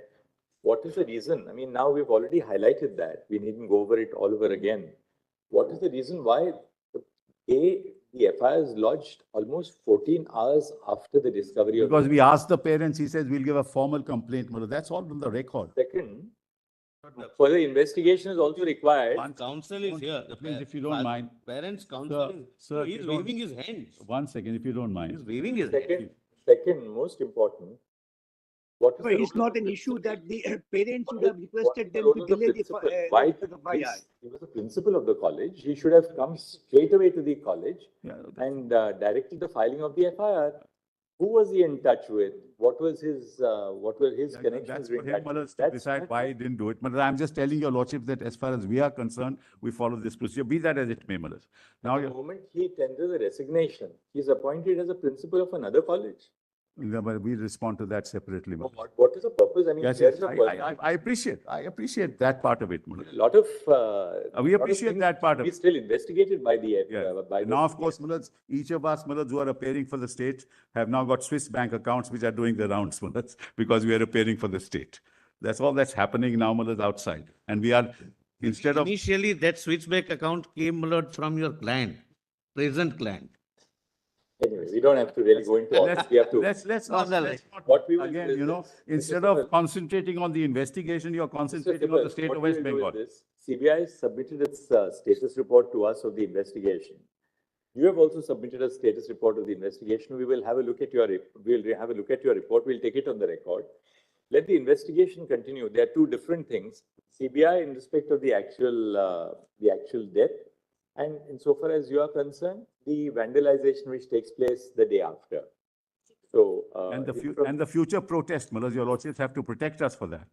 what is the reason? I mean, now we've already highlighted that. We needn't go over it all over again. What is the reason why the FIR is lodged almost 14 hours after the discovery of... Because we asked the parents, he says, we'll give a formal complaint, Malad. That's all on the record. Second, further investigation is also required. One counsel is here. Please, if you don't mind. Parents counsel is, Sir, he's waving his hands. 1 second, if you don't mind. He's waving his hands. Second, most important, what is So the it's role not of an the issue principal? that the parents What would have is- requested what is them the to role of delay the principal? Why FIR. he was the principal of the college. He should have come straight away to the college and directed the filing of the FIR. Who was he in touch with? What were his connections? That's with for him, that? Malad, to That's- decide why he didn't do it. Malad, I'm just telling your lordship that as far as we are concerned, we follow this procedure, be that as it may, Malad. Now, the moment he tenders a resignation, he's appointed as a principal of another college. we respond to that separately, Malad. What is the purpose? I mean, Yes, there's yes, a person- I appreciate that part of it, Malad. a lot of We appreciate that part of He's it. still investigated by the by the Now, of course, Mulad, each of us, Mulad, who are appearing for the state have now got Swiss bank accounts which are doing the rounds, Mulad, because we are appearing for the state. That's all that's happening now, Mulad, outside. And we are, instead of... Initially, that switch bank account came, Lord, from your client, present client. Anyway, we don't have to really go into all this. We have to. Let's not, What we will do again, is you know, this. instead Mr. of concentrating on the investigation, you're concentrating on Sibal, the state what of we West will do is Bengal. this. CBI has submitted its status report to us of the investigation. You have also submitted a status report of the investigation. We will have a look at your report. We'll take it on the record. Let the investigation continue. There are two different things. CBI in respect of the actual death, and insofar as you are concerned, the vandalization which takes place the day after. So, And the, it's from- and the future protest, my lords, your lordships have to protect us for that.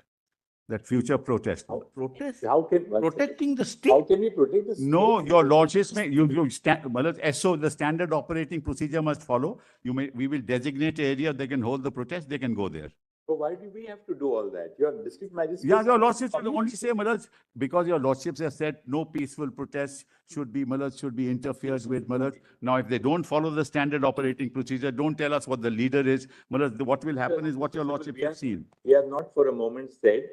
That future protest. Protest? how can, Protecting the how state? can we protect the No, state? your lordships may, you stand, my lords, SO, the standard operating procedure must follow. We will designate area, they can hold the protest, they can go there. So why do we have to do all that? Your district magistrate. Yeah, your lordships will only say, my lords, because your lordships have said no peaceful protests should be, my lords, should be interfered with, my lords. Now, if they don't follow the standard operating procedure, don't tell us what the leader is. My lords, what will happen is what your lordships have seen. We have not for a moment said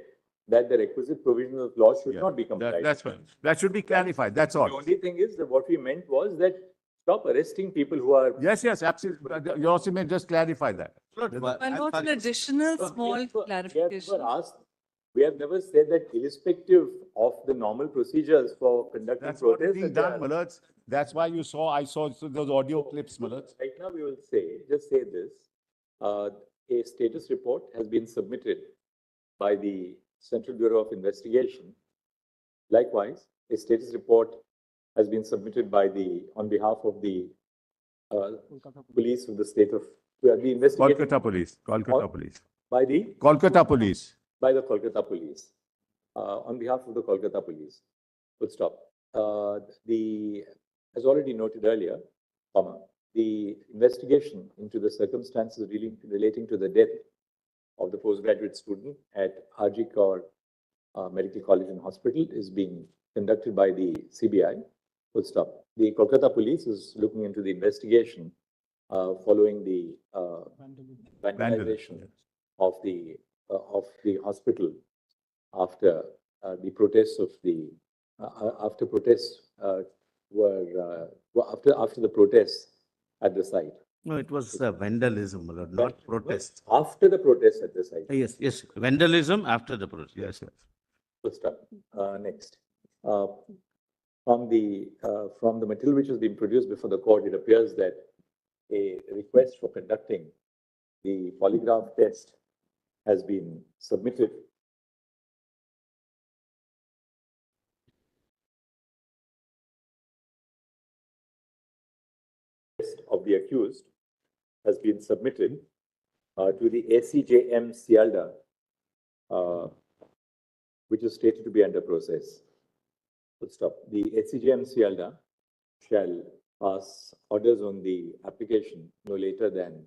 that the requisite provisions of law should not be complied. That's right. That should be clarified, that's all. The only thing is that what we meant was that stop arresting people who are. Yes, absolutely. Your lordship may just clarify that. My lord, an additional small clarification. We have never said that irrespective of the normal procedures for conducting That's what is protests. being that done, my lords. That's why I saw those audio clips, my lords. Right now, we will just say this, a status report has been submitted by the Central Bureau of Investigation. Likewise, a status report has been submitted on behalf of the police of the state of, the investigating. Kolkata police, Kolkata police. By the? Kolkata police. By the Kolkata police, on behalf of the Kolkata police. Full stop. As already noted earlier, the investigation into the circumstances relating to the death of the postgraduate student at RG Kaur Medical College and Hospital is being conducted by the CBI. Full stop. The Kolkata police is looking into the investigation following the vandalization of the hospital after the protests of the after the protests at the site. No, it was vandalism, my lord, not protest. After the protests at the site. Yes, vandalism after the protest. Yes. Full stop. Next. From the material which has been produced before the court, it appears that a request for conducting the polygraph test has been submitted. Of the accused has been submitted to the ACJM Sialda, which is stated to be under process. Full stop. The ACJM Sialda shall pass orders on the application no later than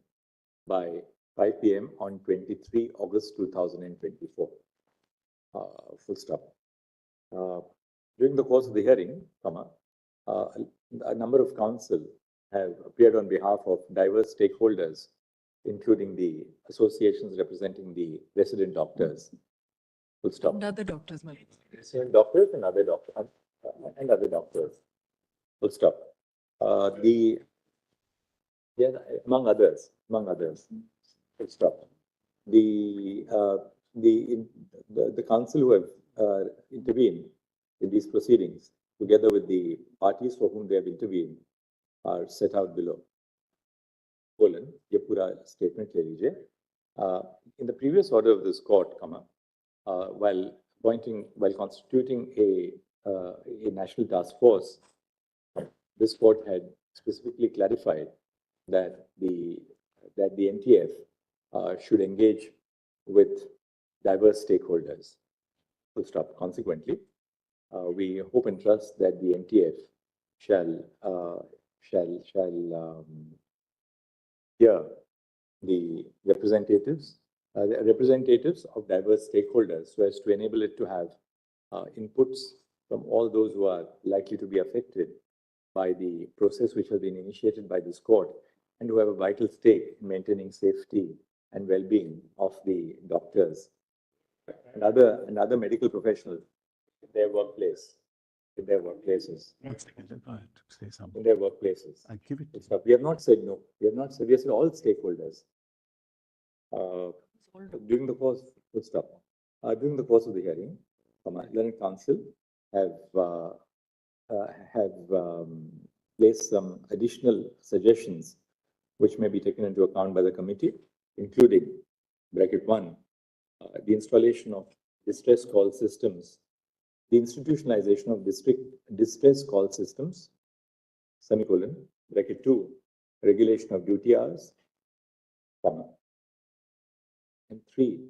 by 5 p.m. on 23 August 2024. Full stop. During the course of the hearing, a number of counsel have appeared on behalf of diverse stakeholders, including the associations representing the resident doctors. Full stop. And other doctors, my lord. Resident doctors and other doctors. Full stop. Among others. Full stop. The counsel who have intervened in these proceedings, together with the parties for whom they have intervened, are set out below. ये पूरा statement ले लीजिए. In the previous order of this court, while constituting a national task force, this court had specifically clarified that the NTF should engage with diverse stakeholders. Full stop. Consequently, we hope and trust that the NTF shall hear the representatives of diverse stakeholders so as to enable it to have inputs from all those who are likely to be affected by the process which has been initiated by this court and who have a vital stake in maintaining safety and well-being of the doctors and other medical professionals in their workplaces. One second, I have to say something. In their workplaces. I give it to We have not said no. We have said all stakeholders. During the course of the hearing, learned counsel have placed some additional suggestions which may be taken into account by the committee, including (1) the installation of distress call systems, the institutionalization of distress call systems, (2) regulation of duty hours, comma. And 3,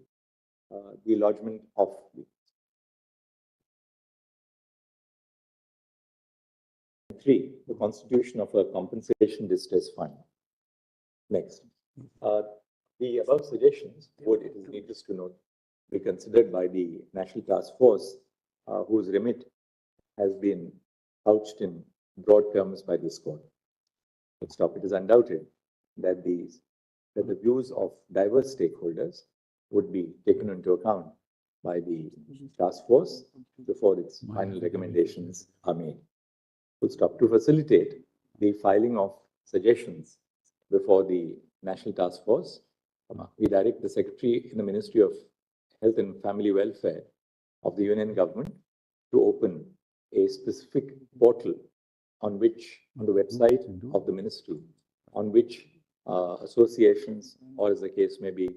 the lodgement of the 3, the constitution of a compensation distress fund. Next, the above suggestions would, it is needless to note, be considered by the National Task Force, whose remit has been couched in broad terms by this court. But stop. It is undoubted that the views of diverse stakeholders would be taken into account by the task force before its final recommendations are made. Full stop. To facilitate the filing of suggestions before the National Task Force, we direct the Secretary in the Ministry of Health and Family Welfare of the Union Government to open a specific portal on which, on the website of the ministry, on which associations, or as the case may be,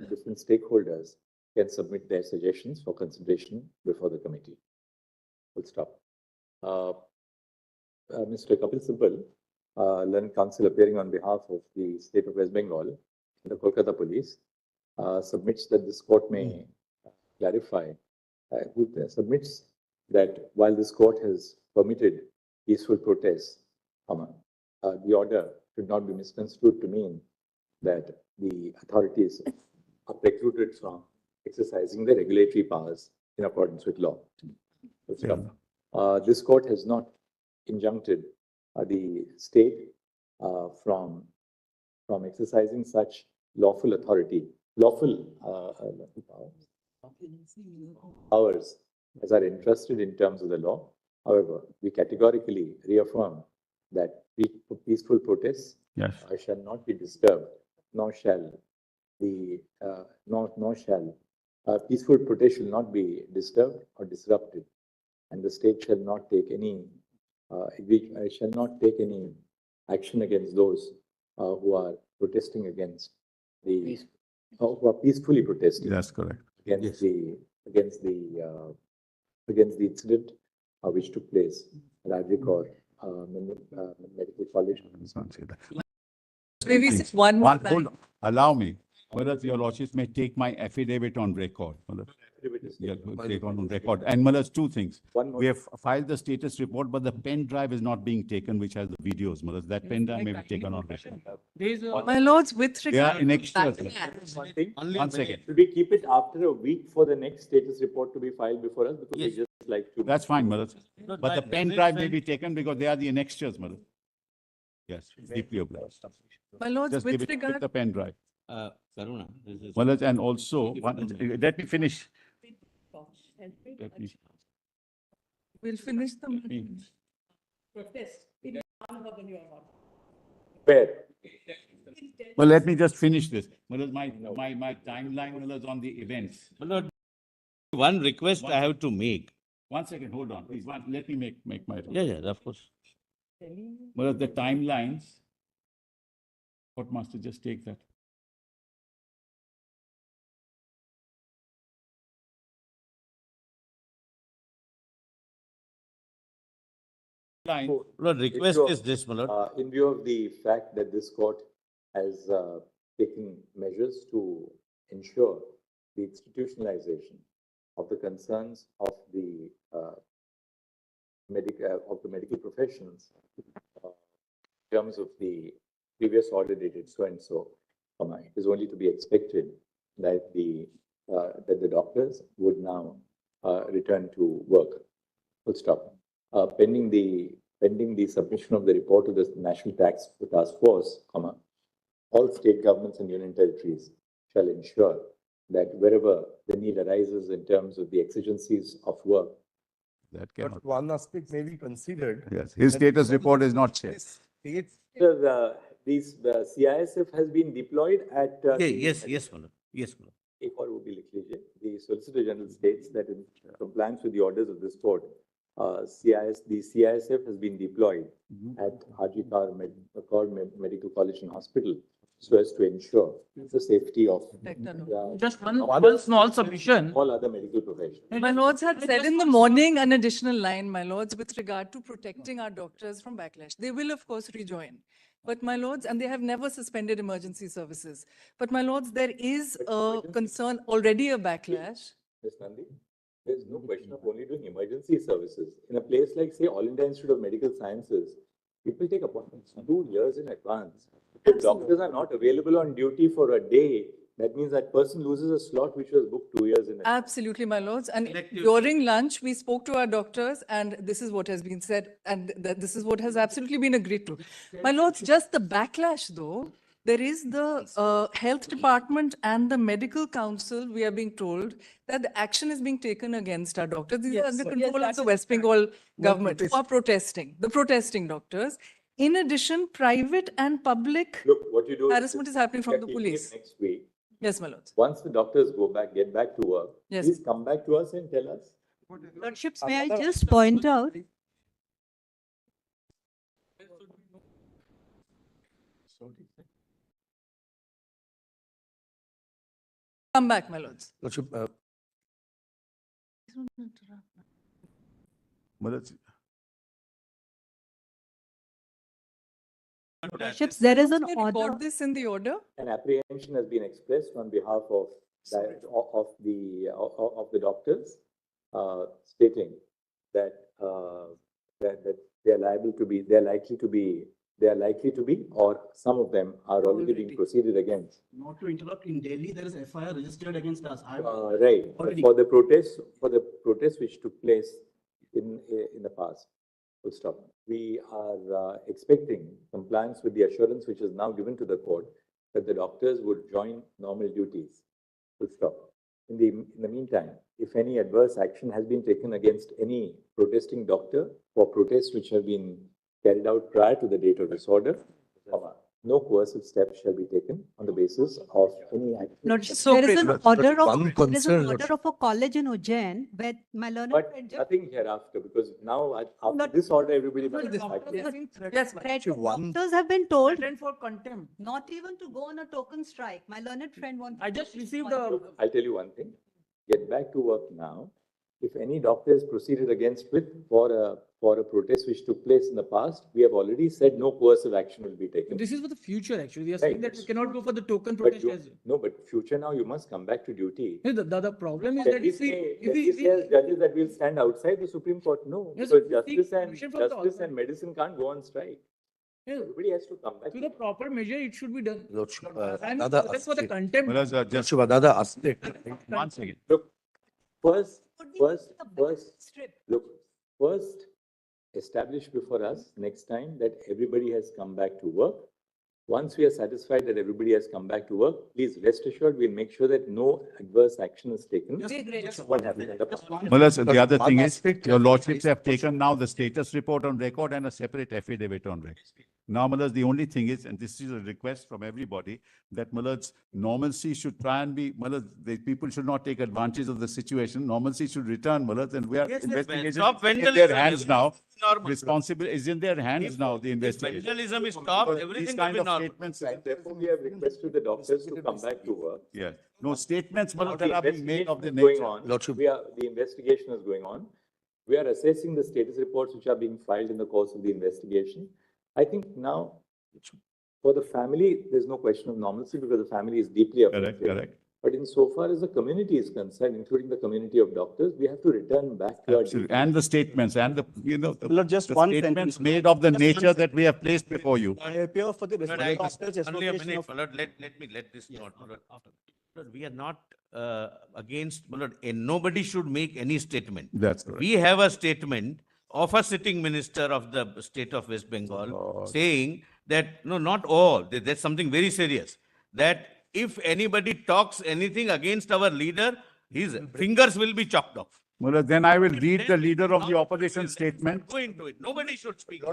different stakeholders can submit their suggestions for consideration before the committee. Full stop. Mr. Kapil Sibal, Learned Counsel appearing on behalf of the State of West Bengal, the Kolkata Police, submits that this court may clarify, submits that while this court has permitted peaceful protests, the order should not be misconstrued to mean that the authorities are precluded from exercising their regulatory powers in accordance with law. This court has not injuncted the state from exercising such lawful authority, powers as are entrusted in terms of the law. However, we categorically reaffirm that peaceful protests shall not be disturbed, nor shall peaceful protest shall not be disturbed or disrupted, and the state shall not take any action against those who are protesting against the who are peacefully protesting. That's correct. Against the incident which took place at Rajikot Medical College. Maybe just one more Hold on. Allow me. Whether your lordships may take my affidavit on record. Yeah, take on record. And Malas, two things. We have filed the status report, but the pen drive is not being taken, which has the videos. Malas, that pen drive may be taken on record. My lords, with They are regard. in extras. One second. Should we keep it after a week for the next status report to be filed before us? Because we just like to. That's fine, Malas. But the pen drive may be taken because they are the annexures, Malas. Yes, deeply obliged. My lords, Just give with it with regard. the pen drive. Karuna, this is. Malas, and also, let me finish. Let me- We'll finish the. Where? Well, let me just finish this. Malas, my timeline, Malas, on the events. One request I have to make. 1 second, hold on, please. Let me make my. Yeah, of course. Well, the timelines. Court master, just take that. Lord, request is this, my lord. In view of the fact that this court has taken measures to ensure the institutionalization of the concerns of the medical professions in terms of the previous order dated so and so, it is only to be expected that the doctors would now return to work. Full stop. Pending the submission of the report to the National Task Force, all state governments and union territories shall ensure that wherever the need arises in terms of the exigencies of work. That cannot. But one aspect may be considered. Yes, his status report is not shared. The CISF has been deployed at. Yes, my lord. Yes, my lord. The Solicitor General states that in compliance with the orders of this court, the CISF has been deployed at Rajikot Medical College and Hospital so as to ensure the safety of Just one small submission. all other medical professions. My lords had said in the morning an additional line, my lords, with regard to protecting our doctors from backlash. They will, of course, rejoin. But my lords, and they have never suspended emergency services. But my lords, there is a concern, already a backlash. Ms. Nandi, there's no question of only doing emergency services. In a place like, say, All India Institute of Medical Sciences, people take appointments 2 years in advance. If doctors are not available on duty for a day, that means that person loses a slot which was booked 2 years in advance. Absolutely, my lords. And during lunch, we spoke to our doctors, and this is what has been said, and this is what has absolutely been agreed to. My lords, just the backlash, though, there is the health department and the medical council, we are being told that the action is being taken against our doctors. These are under control of the West Bengal government who are protesting, the protesting doctors. In addition, private and public Look, what you do harassment is happening from the keeping it police. next week. Yes, my lords. Once the doctors get back to work, Yes. please come back to us and tell us. Lordships, may I just point out? Come back, my lords. Lordship, Milords, Lordships, there is an Can we order. record this in the order? An apprehension has been expressed on behalf of the doctors, stating that that they are liable to be, they are likely to be, or some of them are already being proceeded against. Not to interrupt, in Delhi, there is FIR registered against us. Right, Already. for the protests which took place in the past. Full stop. We are expecting compliance with the assurance which is now given to the court that the doctors would join normal duties. Full stop. In the meantime, if any adverse action has been taken against any protesting doctor for protests which have been carried out prior to the date of this order, no coercive steps shall be taken on the basis of any action. Lordships, there is an order Lordship. of a college in Ujjain where my learned But friend nothing hereafter, because now after Not- this order, everybody must This- respect it. Yes, ma'am. doctors have been told For contempt. not even to go on a token strike. My learned friend wants. I just received Look, I'll tell you one thing, get back to work now. If any doctor is proceeded against for a protest which took place in the past, we have already said no coercive action will be taken. This is for the future, actually. We are Right. saying that we cannot go for the token But protest you, as well. no, but future now you must come back to duty. No, the problem is Can that we if we, say, if can we, we say as judges that we'll stand outside the Supreme Court? No, Yes, because we seek permission from the justice and authority. medicine can't go on strike. yeah, Everybody has to come back. to the proper measure, it should be done. Lordship, And another that's for the aspect. contempt. Milords, just Lordship, another aspect. one second. Look, first, establish before us next time that everybody has come back to work. Once we are satisfied that everybody has come back to work, please rest assured, we'll make sure that no adverse action is taken. What happened in the past. Milords, the other One thing is, aspect, your lordships have taken now the status report on record and a separate affidavit on record. Now, Milords, the only thing is, and this is a request from everybody, that Milords, normalcy should try and be, Milords, the people should not take advantage of the situation. Normalcy should return, Milords, and we are Yes, investigating stop in their vandalism. hands now. Normal. Responsible is in their hands now, the If investigation. vandalism is stopped, These everything will kind be of normal. statements, And therefore, we have requested the doctors to come back to work. yes, no statements, Now, Milords, the that are being made of the investigation is nature. going on. Lordship. The investigation is going on. We are assessing the status reports which are being filed in the course of the investigation. I think now, for the family, there's no question of normalcy because the family is deeply affected. Correct. But insofar as the community is concerned, including the community of doctors, we have to return back to our Absolutely. duty. And the statements and the, Lord, just the one statements sentence. made of the nature that we have placed before you. I appear for the Lord, I- Doctors Only a Association minute, of. my lord, let this note, my lord. Lord, we are not against, my lord, and nobody should make any statement. That's correct. We have a statement of a sitting minister of the state of West Bengal Lord. saying that, no, not all, that's something very serious, that if anybody talks anything against our leader, his fingers will be chopped off. Well, then I will read the leader of the opposition statement. Go into it. Nobody should speak.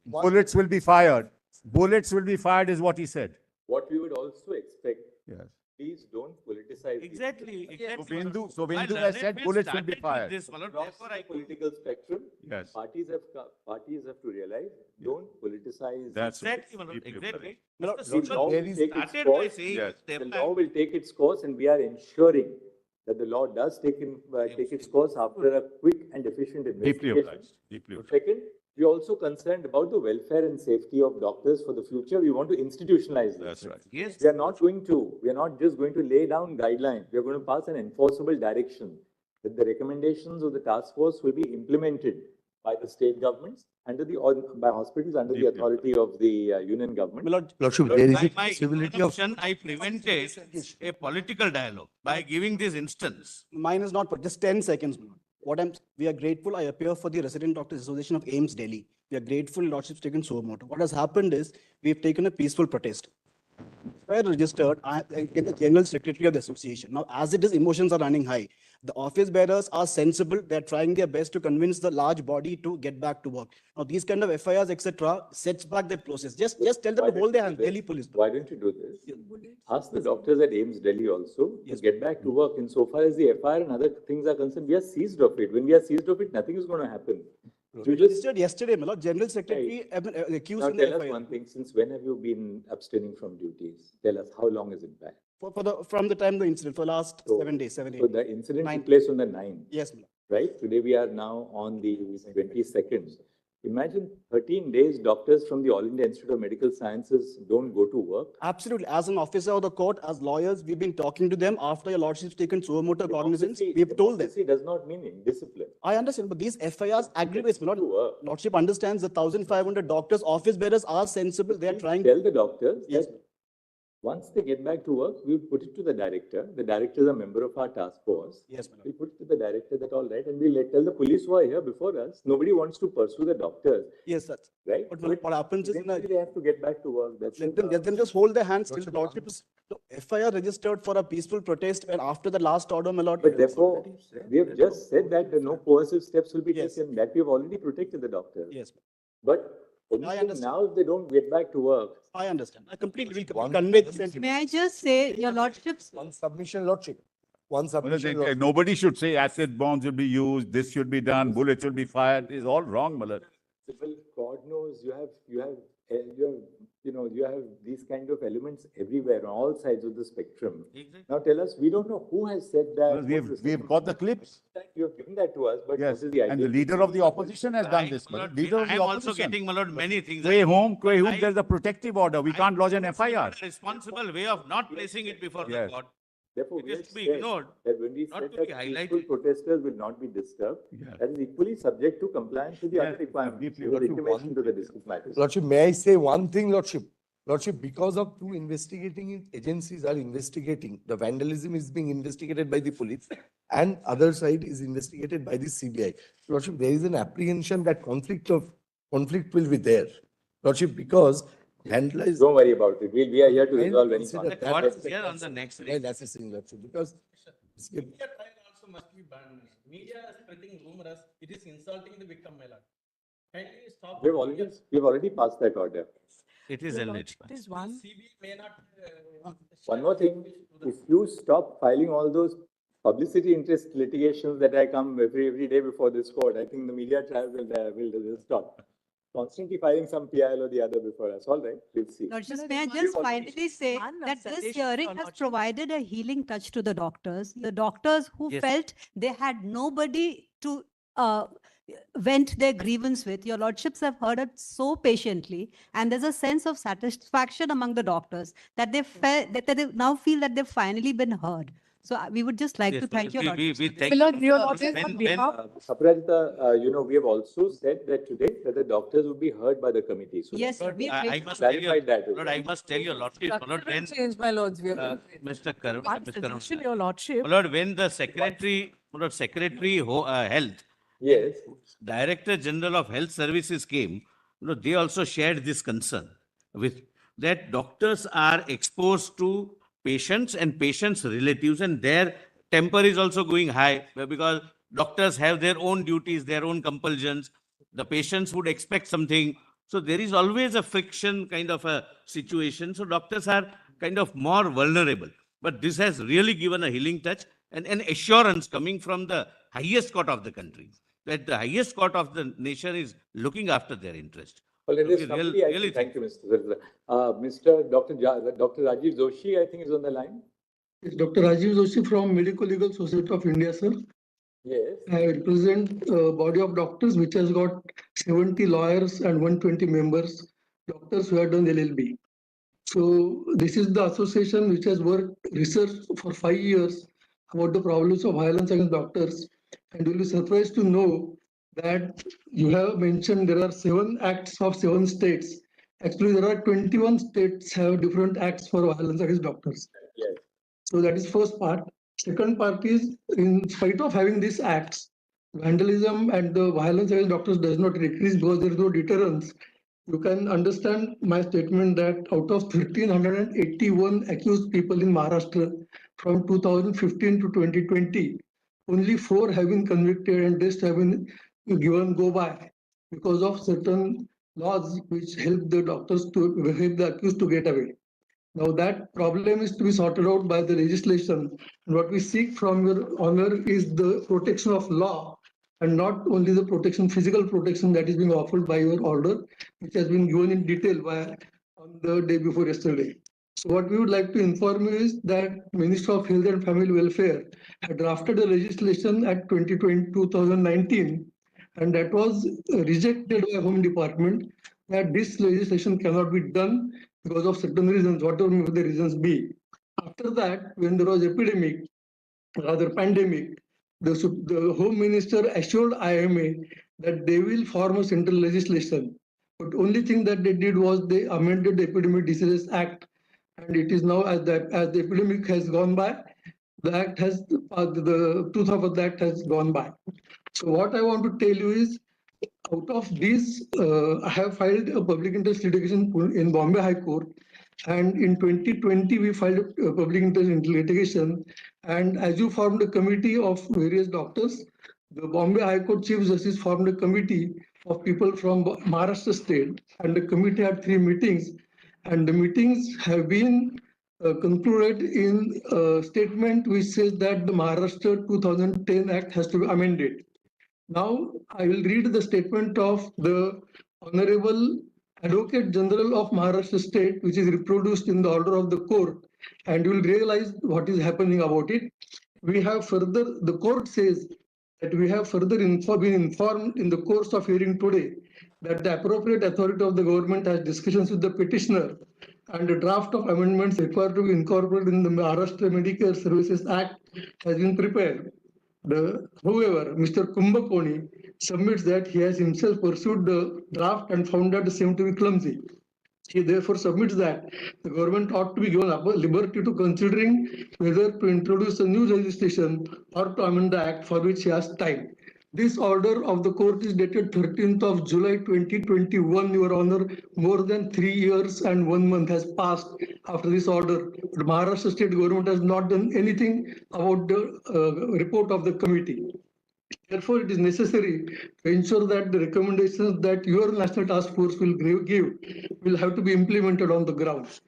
Bullets will be fired. Bullets will be fired is what he said. What we would also expect, Yes. please don't politicize. these Exactly, things. exactly. So My Bindu has learned said friend bullets will be started with fired. this, my lord, Across therefore the I. political spectrum, Yes. parties have to realize, don't politicize. That's Exactly, my lord, deeply exactly. Lord, Mr. The Simple law will take its started by course. saying, Yes. step The back. law will take its course and we are ensuring that the law does take its course after a quick and efficient Deeply investigation. obliged. Deeply obliged. Second, We're also concerned about the welfare and safety of doctors for the future. We want to institutionalize this. That's right. Yes. We are not just going to lay down guidelines. We are going to pass an enforceable direction that the recommendations of the task force will be implemented by the state governments by hospitals under the authority of the union government. Lordship, there is a By my possibility of. interruption, I prevented a political dialogue by giving this instance. Mine is not, just 10 seconds. We are grateful. I appear for the Resident Doctors Association of AIIMS Delhi. We are grateful Lordship's taken so much. What has happened is we've taken a peaceful protest. I registered, I get the general secretary of the association. Now, as it is, emotions are running high. The office bearers are sensible. They're trying their best to convince the large body to get back to work. Now, these kind of FIRs, etc., sets back the process. Just tell them to hold their hand. Delhi police. Why don't you do this? Ask the doctors at AIIMS Delhi also to get back to work. Insofar as the FIR and other things are concerned, we are seized of it. When we are seized of it, nothing is going to happen. We registered yesterday, my lord. General Secretary accused Now in the tell us FIR. one thing. Since when have you been abstaining from duties? Tell us, how long is it back? From the time of the incident, for last 7 days, 7 days. So the incident took place on the 9th. Yes, my lord. Right? Today we are now on the 22nd. Imagine 13 days doctors from the All India Institute of Medical Sciences don't go to work. Absolutely. As an officer of the court, as lawyers, we've been talking to them after your lordship's taken so motor cognizance. We've told them. Democracy does not mean indiscipline. I understand, but these FIRs aggravate. Lordship understands the 1,500 doctors, office bearers are sensible. They are trying. Tell the doctors Yes. that once they get back to work, we'll put it to the director. The director is a member of our task force. Yes, madam. We'll put it to the director that all right, and we'll tell the police who are here before us. Nobody wants to pursue the doctors, Yes, that's right? But what happens is Eventually they have to get back to work. That's let it. them just hold their hands till the lordship is. So FIR registered for a peaceful protest, and after the last order, my lord. But therefore, we have just said that no coercive steps will be taken. That we have already protected the doctors. Yes. But I understand. now if they don't get back to work, I understand. I completely will convey the sentiment. May I just say, your lordships, One submission, Lordship. One submission. Lordship. Nobody should say acid bombs will be used, this should be done, bullets will be fired. It's all wrong, my lord. civil, God knows, you have these kind of elements everywhere on all sides of the spectrum. Exactly. Now tell us, we don't know who has said that. We've got the clips. You have given that to us, but Yes, what is the idea? and the leader of the opposition has done this. My lord, Leader of I the am also opposition. getting, my lord, many things. Quay home, there's a protective order. We can't lodge an FIR. Responsible way of not placing it before the Yes. court. Therefore, It we is have to be said ignored, that when we not said to be that highlighted. peaceful protesters will not be disturbed, that is equally subject to compliance with the other requirements. There was intimation to the district magistrate. Lordship, may I say one thing, Lordship? Lordship, because of two investigating agencies are investigating, the vandalism is being investigated by the police and other side is investigated by the CBI. Lordship, there is an apprehension that conflict will be there. Lordship, because vandalism. Don't worry about it. We are here to resolve any consider conflict. that What as is the here on the concept next while assessing, Lordship, because Media trial also must be banned. Media spreading rumors, it is insulting the victim, my lord. Kindly stop. We've already passed that order. It is alleged. It is one. CB may not. One more thing, if you stop filing all those publicity interest litigations that I come every day before this court, I think the media trial will stop. Constantly filing some PIL or the other before us. All right, we'll see. Lordships, may I just finally say that this hearing has provided a healing touch to the doctors. The doctors who Yes. felt they had nobody to vent their grievance with. Your lordships have heard it so patiently, and there's a sense of satisfaction among the doctors that they felt that they now feel that they've finally been heard. So we would just like Yes, to thank your we lordships. thank. Milord, your lordship, When- on when- behalf. Aparajita, we have also said that today that the doctors will be heard by the committee. So Yes, we I must tell you, clarified that. Lord, I must tell you, Lordship, my lord, when, Change, my lords, we are. Mr. Karan, One Mr. Karan, suggestion, your lordship. my lord, when the Secretary Health, Yes. Director General of Health Services came, they also shared this concern with that doctors are exposed to patients and patients' relatives, and their temper is also going high because doctors have their own duties, their own compulsions. The patients would expect something. So there is always a friction kind of a situation. So doctors are kind of more vulnerable. But this has really given a healing touch and an assurance coming from the highest court of the country that the highest court of the nation is looking after their interest. Well, it is Okay, somebody, really thank you, Mr. Zirla. Mr. Dr. Rajiv Joshi, I think is on the line. It's Dr. Rajiv Joshi from Medical Legal Society of India, sir. Yes. I represent a body of doctors which has got 70 lawyers and 120 members, doctors who have done LLB. So this is the association which has worked research for 5 years about the problems of violence against doctors. And you'll be surprised to know that you have mentioned there are 7 acts of 7 states. Actually, there are 21 states have different acts for violence against doctors. Yes. So that is first part. Second part is, in spite of having these acts, vandalism and the violence against doctors does not decrease because there is no deterrence. You can understand my statement that out of 1,381 accused people in Maharashtra from 2015 to 2020, only 4 have been convicted and rest have been given go by because of certain laws which help the doctors to help the accused to get away. Now that problem is to be sorted out by the legislation. And what we seek from your honor is the protection of law and not only the protection, physical protection that is being offered by your order, which has been given in detail by on the day before yesterday. So what we would like to inform you is that Minister of Health and Family Welfare had drafted a legislation at 2019, and that was rejected by Home Department that this legislation cannot be done because of certain reasons, whatever may the reasons be. After that, when there was epidemic, rather pandemic, the Home Minister assured IMA that they will form a central legislation. But only thing that they did was they amended the Epidemic Diseases Act, and it is now as the epidemic has gone by, the act has the truth of the act has gone by. So what I want to tell you is, out of these, I have filed a public interest litigation in Bombay High Court, and in 2020 we filed a public interest litigation. And as you formed a committee of various doctors, the Bombay High Court Chief Justice formed a committee of people from Maharashtra state, and the committee had 3 meetings, and the meetings have been concluded in a statement which says that the Maharashtra 2010 Act has to be amended. Now, I will read the statement of the Honorable Advocate General of Maharashtra State, which is reproduced in the order of the court, and you will realize what is happening about it. We have further, the court says that we have further been informed in the course of hearing today that the appropriate authority of the government has discussions with the petitioner, and a draft of amendments required to be incorporated in the Maharashtra Medicare Services Act has been prepared. However, Mr. Kumbhakoni submits that he has himself pursued the draft and found that the same to be clumsy. He therefore submits that the government ought to be given liberty to considering whether to introduce a new legislation or to amend the act, for which he has time. This order of the court is dated 13th of July 2021, Your Honor. More than 3 years and 1 month has passed after this order. The Maharashtra state government has not done anything about the report of the committee. Therefore, it is necessary to ensure that the recommendations that your National Task Force will give will have to be implemented on the ground.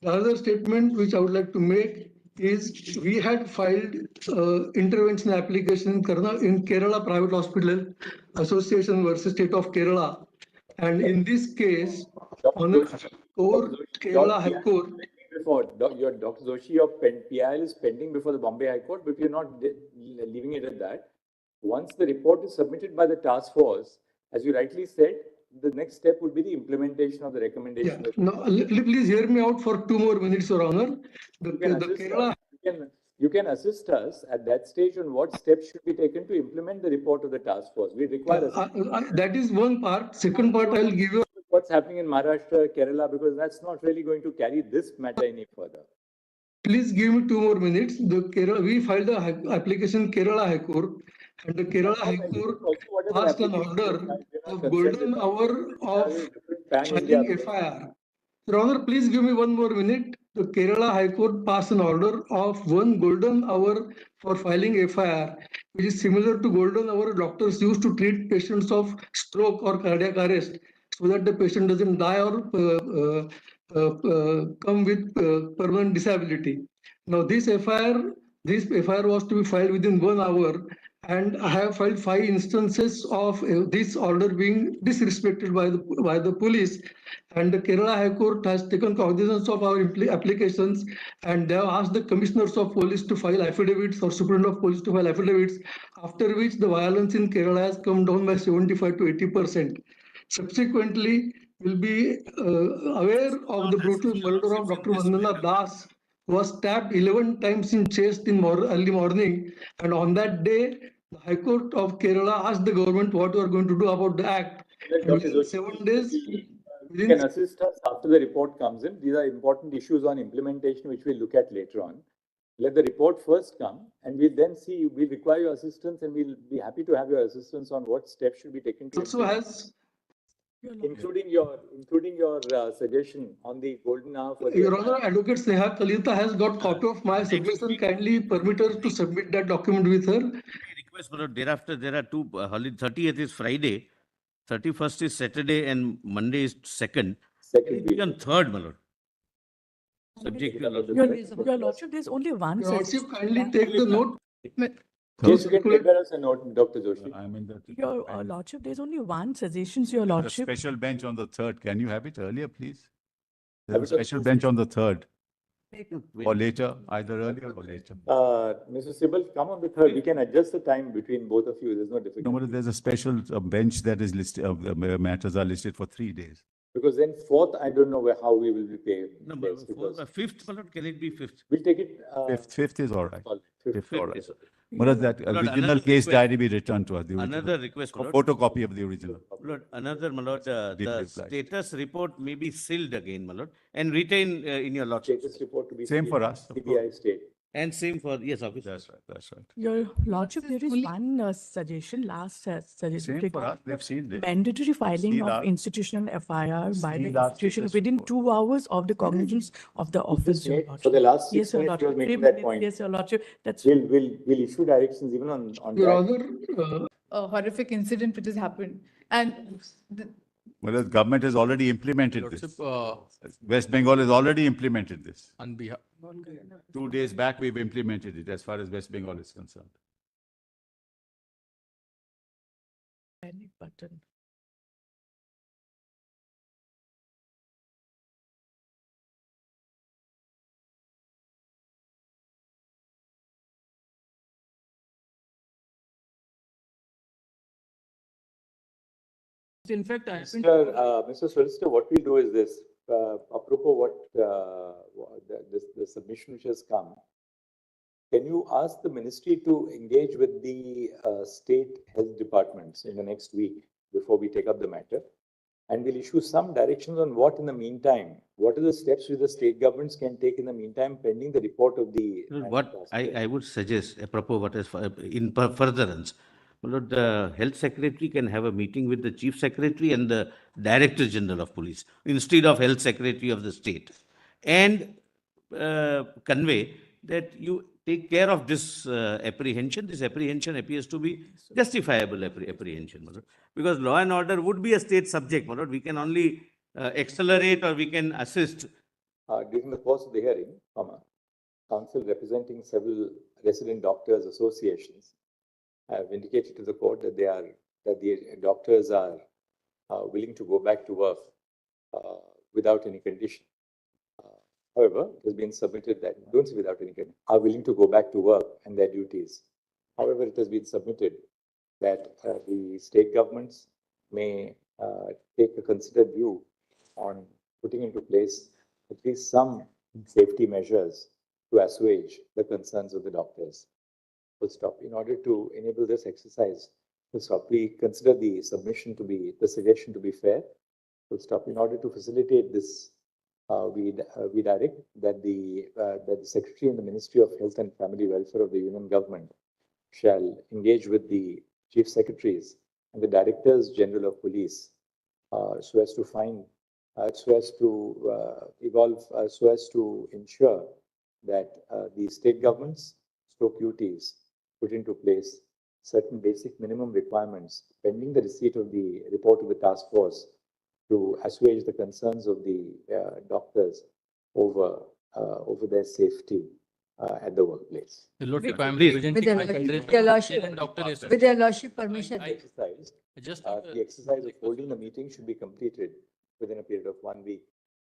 The other statement which I would like to make is we had filed intervention application in Kerala Private Hospital Association versus State of Kerala. And in this case, on the court, Kerala High Court. Your Dr. Joshi, your PIL is pending before the Bombay High Court, but we are not leaving it at that. Once the report is submitted by the task force, as you rightly said, the next step would be the implementation of the recommendation. Yeah. Now, please hear me out for 2 more minutes, Your Honor. You can assist us at that stage on what steps should be taken to implement the report of the task force. We require that is one part. Second part, I will give you what's happening in Maharashtra, Kerala, because that's not really going to carry this matter any further. Please give me 2 more minutes. We filed an application in Kerala High Court, and the Kerala High Court passed an order of golden hour of filing FIR. Your Honor, please give me 1 more minute. The Kerala High Court passed an order of 1 golden hour for filing FIR, which is similar to golden hour doctors used to treat patients of stroke or cardiac arrest, so that the patient doesn't die or come with permanent disability. Now, this FIR was to be filed within 1 hour, And I have filed 5 instances of this order being disrespected by the police. And the Kerala High Court has taken cognizance of our applications, and they have asked the commissioners of police to file affidavits or superintendent of police to file affidavits, after which the violence in Kerala has come down by 75 to 80%. Subsequently, we'll be aware of the brutal murder of Dr. Vandana Das, who was stabbed 11 times in chest in early morning. And on that day, the High Court of Kerala asked the government what we are going to do about the act. And within 7 days, You can assist us after the report comes in. These are important issues on implementation, which we'll look at later on. Let the report first come, and we'll then see, we'll require your assistance, and we'll be happy to have your assistance on what steps should be taken to also has, including your suggestion on the golden hour for the Your Honor, Advocate Sneha Kalita has got copy of my submission. Kindly permit her to submit that document with her. Request, but thereafter there are two holidays. 30th is Friday, 31st is Saturday, and Monday is 2nd. Second week. On 3rd, my lord. Subject to Your Lordship, there's only one. Your Lordship, kindly take the note. Yes, you can take that as a note, Dr. Joshi. I'm in the. Your Lordship, there's only one suggestion, Your A Lordship. special bench on the 3rd. Can you have it earlier, please? Have There's it a on special bench on the 3rd. Or Wait. later, either earlier or later. Mr. Sybil, come on the 3rd. We can adjust the time between both of you. There's no difficulty. No, but there's a special bench that is listed, matters are listed for 3 days. Because then 4th, I don't know how we will be paid. No, but 5th, my lord, can it be 5th? We'll take it. Fifth is all right. Fifth, all right. is okay. What is that? My lord, Original another case request. diary be returned to us. The original. Another request, my lord. Photocopy of the original. My lord, another, my lord, the reply. status report may be sealed again, my lord, and retain in your lordship. Status report to be. Same for us. CBI state. And same for, yes, officer. That's right, that's right. Your Lordship, there is one suggestion, last suggestion. Same for us, they've seen this. Mandatory filing Seal of our- institutional FIR by the seal our institution status within report. 2 hours of the cognizance of the office. Your made- Lordship. for the last 6 Yes, Your minutes, you Lordship. were making 3 that minutes. point. Yes, Your Lordship. That's We'll issue directions even on Your that. Honor, A horrific incident which has happened. And Well, the government has already implemented this. West Bengal has already implemented this. On behalf. 2 days back, we've implemented it as far as West Bengal is concerned. panic button. In fact, I Mr. Solicitor, what we'll do is this, apropos the submission which has come, can you ask the ministry to engage with the state health departments in the next week before we take up the matter? And we'll issue some directions on what in the meantime, what are the steps which the state governments can take in the meantime pending the report of the. What I would suggest, apropos what is in furtherance, my lord, the health secretary can have a meeting with the chief secretary and the director general of police instead of health secretary of the state, and convey that you take care of this apprehension. This apprehension appears to be justifiable apprehension, my lord, because law and order would be a state subject, my lord. We can only accelerate or we can assist. During the course of the hearing, council representing several resident doctors associations have indicated to the court that the doctors are willing to go back to work without any condition. However, it has been submitted that, don't say without any condition, are willing to go back to work and their duties. However, it has been submitted that the state governments may take a considered view on putting into place at least some safety measures to assuage the concerns of the doctors. Full stop. In order to enable this exercise, full stop, we consider the submission to be, the suggestion to be fair. Full stop. In order to facilitate this, we direct that the Secretary in the Ministry of Health and Family Welfare of the Union Government shall engage with the Chief Secretaries and the Directors General of Police so as to find, so as to evolve, so as to ensure that the state governments, stroke UTs, put into place certain basic minimum requirements pending the receipt of the report of the task force to assuage the concerns of the doctors over their safety. at the workplace. Lordship, I am Please. presenting With my your federation lordship, and Dr. S. with your lordship permission. Exercise, Just the exercise of holding a meeting should be completed within a period of 1 week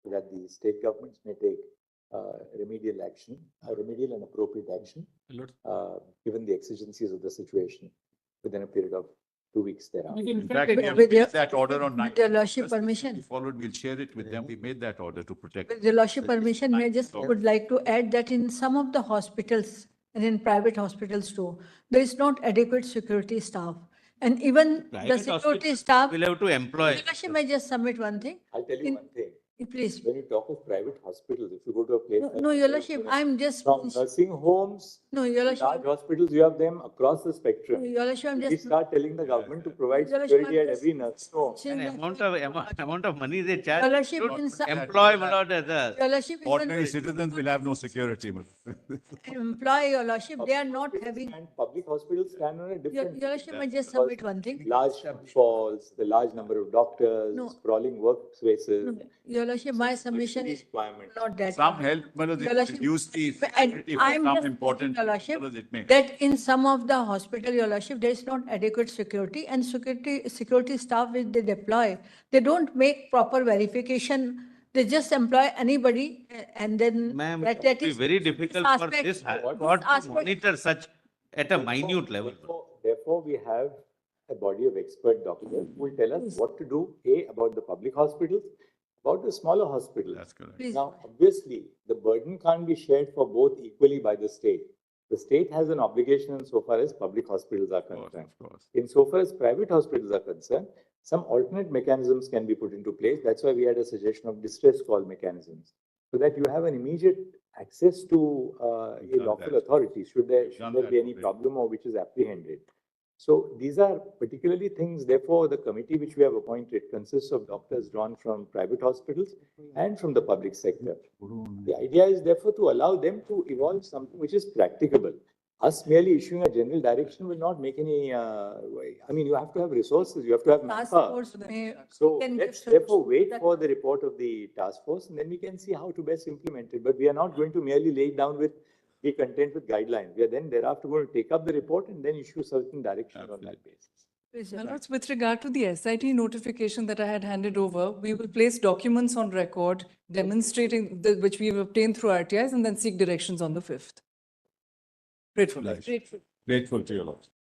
so that the state governments may take remedial action, remedial and appropriate action, given the exigencies of the situation within a period of 2 weeks thereafter. In fact, we have With your- made that order on 9. With your lordship Just permission. we followed, we'll share it with them. We made that order to protect. With your lordship permission, may I just would like to add that in some of the hospitals and in private hospitals too, there is not adequate security staff. And even the Private security hospitals staff. will have to employ. Your lordship, may I just submit one thing? I'll tell you one thing. Please. When you talk of private hospitals, if you go to a place like No, your lordship, I'm just. from nursing homes, No, your large lordship, hospitals, you have them across the spectrum. your lordship, I'm We just. start telling the government to provide Your lordship, security I'm at just- every nursing home. An amount of money they charge. Your lordship, should in some- employ, my lord, as a. Your lordship, Ordinary even citizens will have no security. employ, your lordship, they are not having. And public hospitals stand on a different. Your lordship, I just submit one thing. Large falls, the large number of doctors, No. sprawling workspaces. Your lordship, my submission is Requirement. not that. Some help, but Your lordship, reduce the and security for I'm some just important. your lordship, fellows it may. that in some of the hospital, your lordship, there is not adequate security and security staff which they deploy, they don't make proper verification. They just employ anybody and then. Ma'am, that it will is- be very difficult for aspect- this this court to aspect- monitor such at a minute level. Therefore, we have a body of expert doctors who will tell us what to do, A, about the public hospitals, about the smaller hospitals. That's correct. Please. Now, obviously, the burden can't be shared for both equally by the state. The state has an obligation insofar as public hospitals are concerned. Of course. Insofar as private hospitals are concerned, some alternate mechanisms can be put into place. That's why we had a suggestion of distress call mechanisms, so that you have an immediate access to a done lawful that. authority, should there done be that any already. problem or which is apprehended. So these are particularly things, therefore, the committee which we have appointed consists of doctors drawn from private hospitals and from the public sector. The idea is therefore to allow them to evolve something which is practicable. Us merely issuing a general direction will not make any, I mean, you have to have resources, you have to have Task manpower. force may. So can let's give therefore solution wait that- for the report of the task force and then we can see how to best implement it. But we are not going to merely lay it down with, be content with guidelines. We are then thereafter going to take up the report and then issue certain directions on that basis. Please, your My lordship. lords, with regard to the SIT notification that I had handed over, we will place documents on record demonstrating which we have obtained through RTIs and then seek directions on the 5th. Grateful. Nice. Grateful. Grateful to your lordship.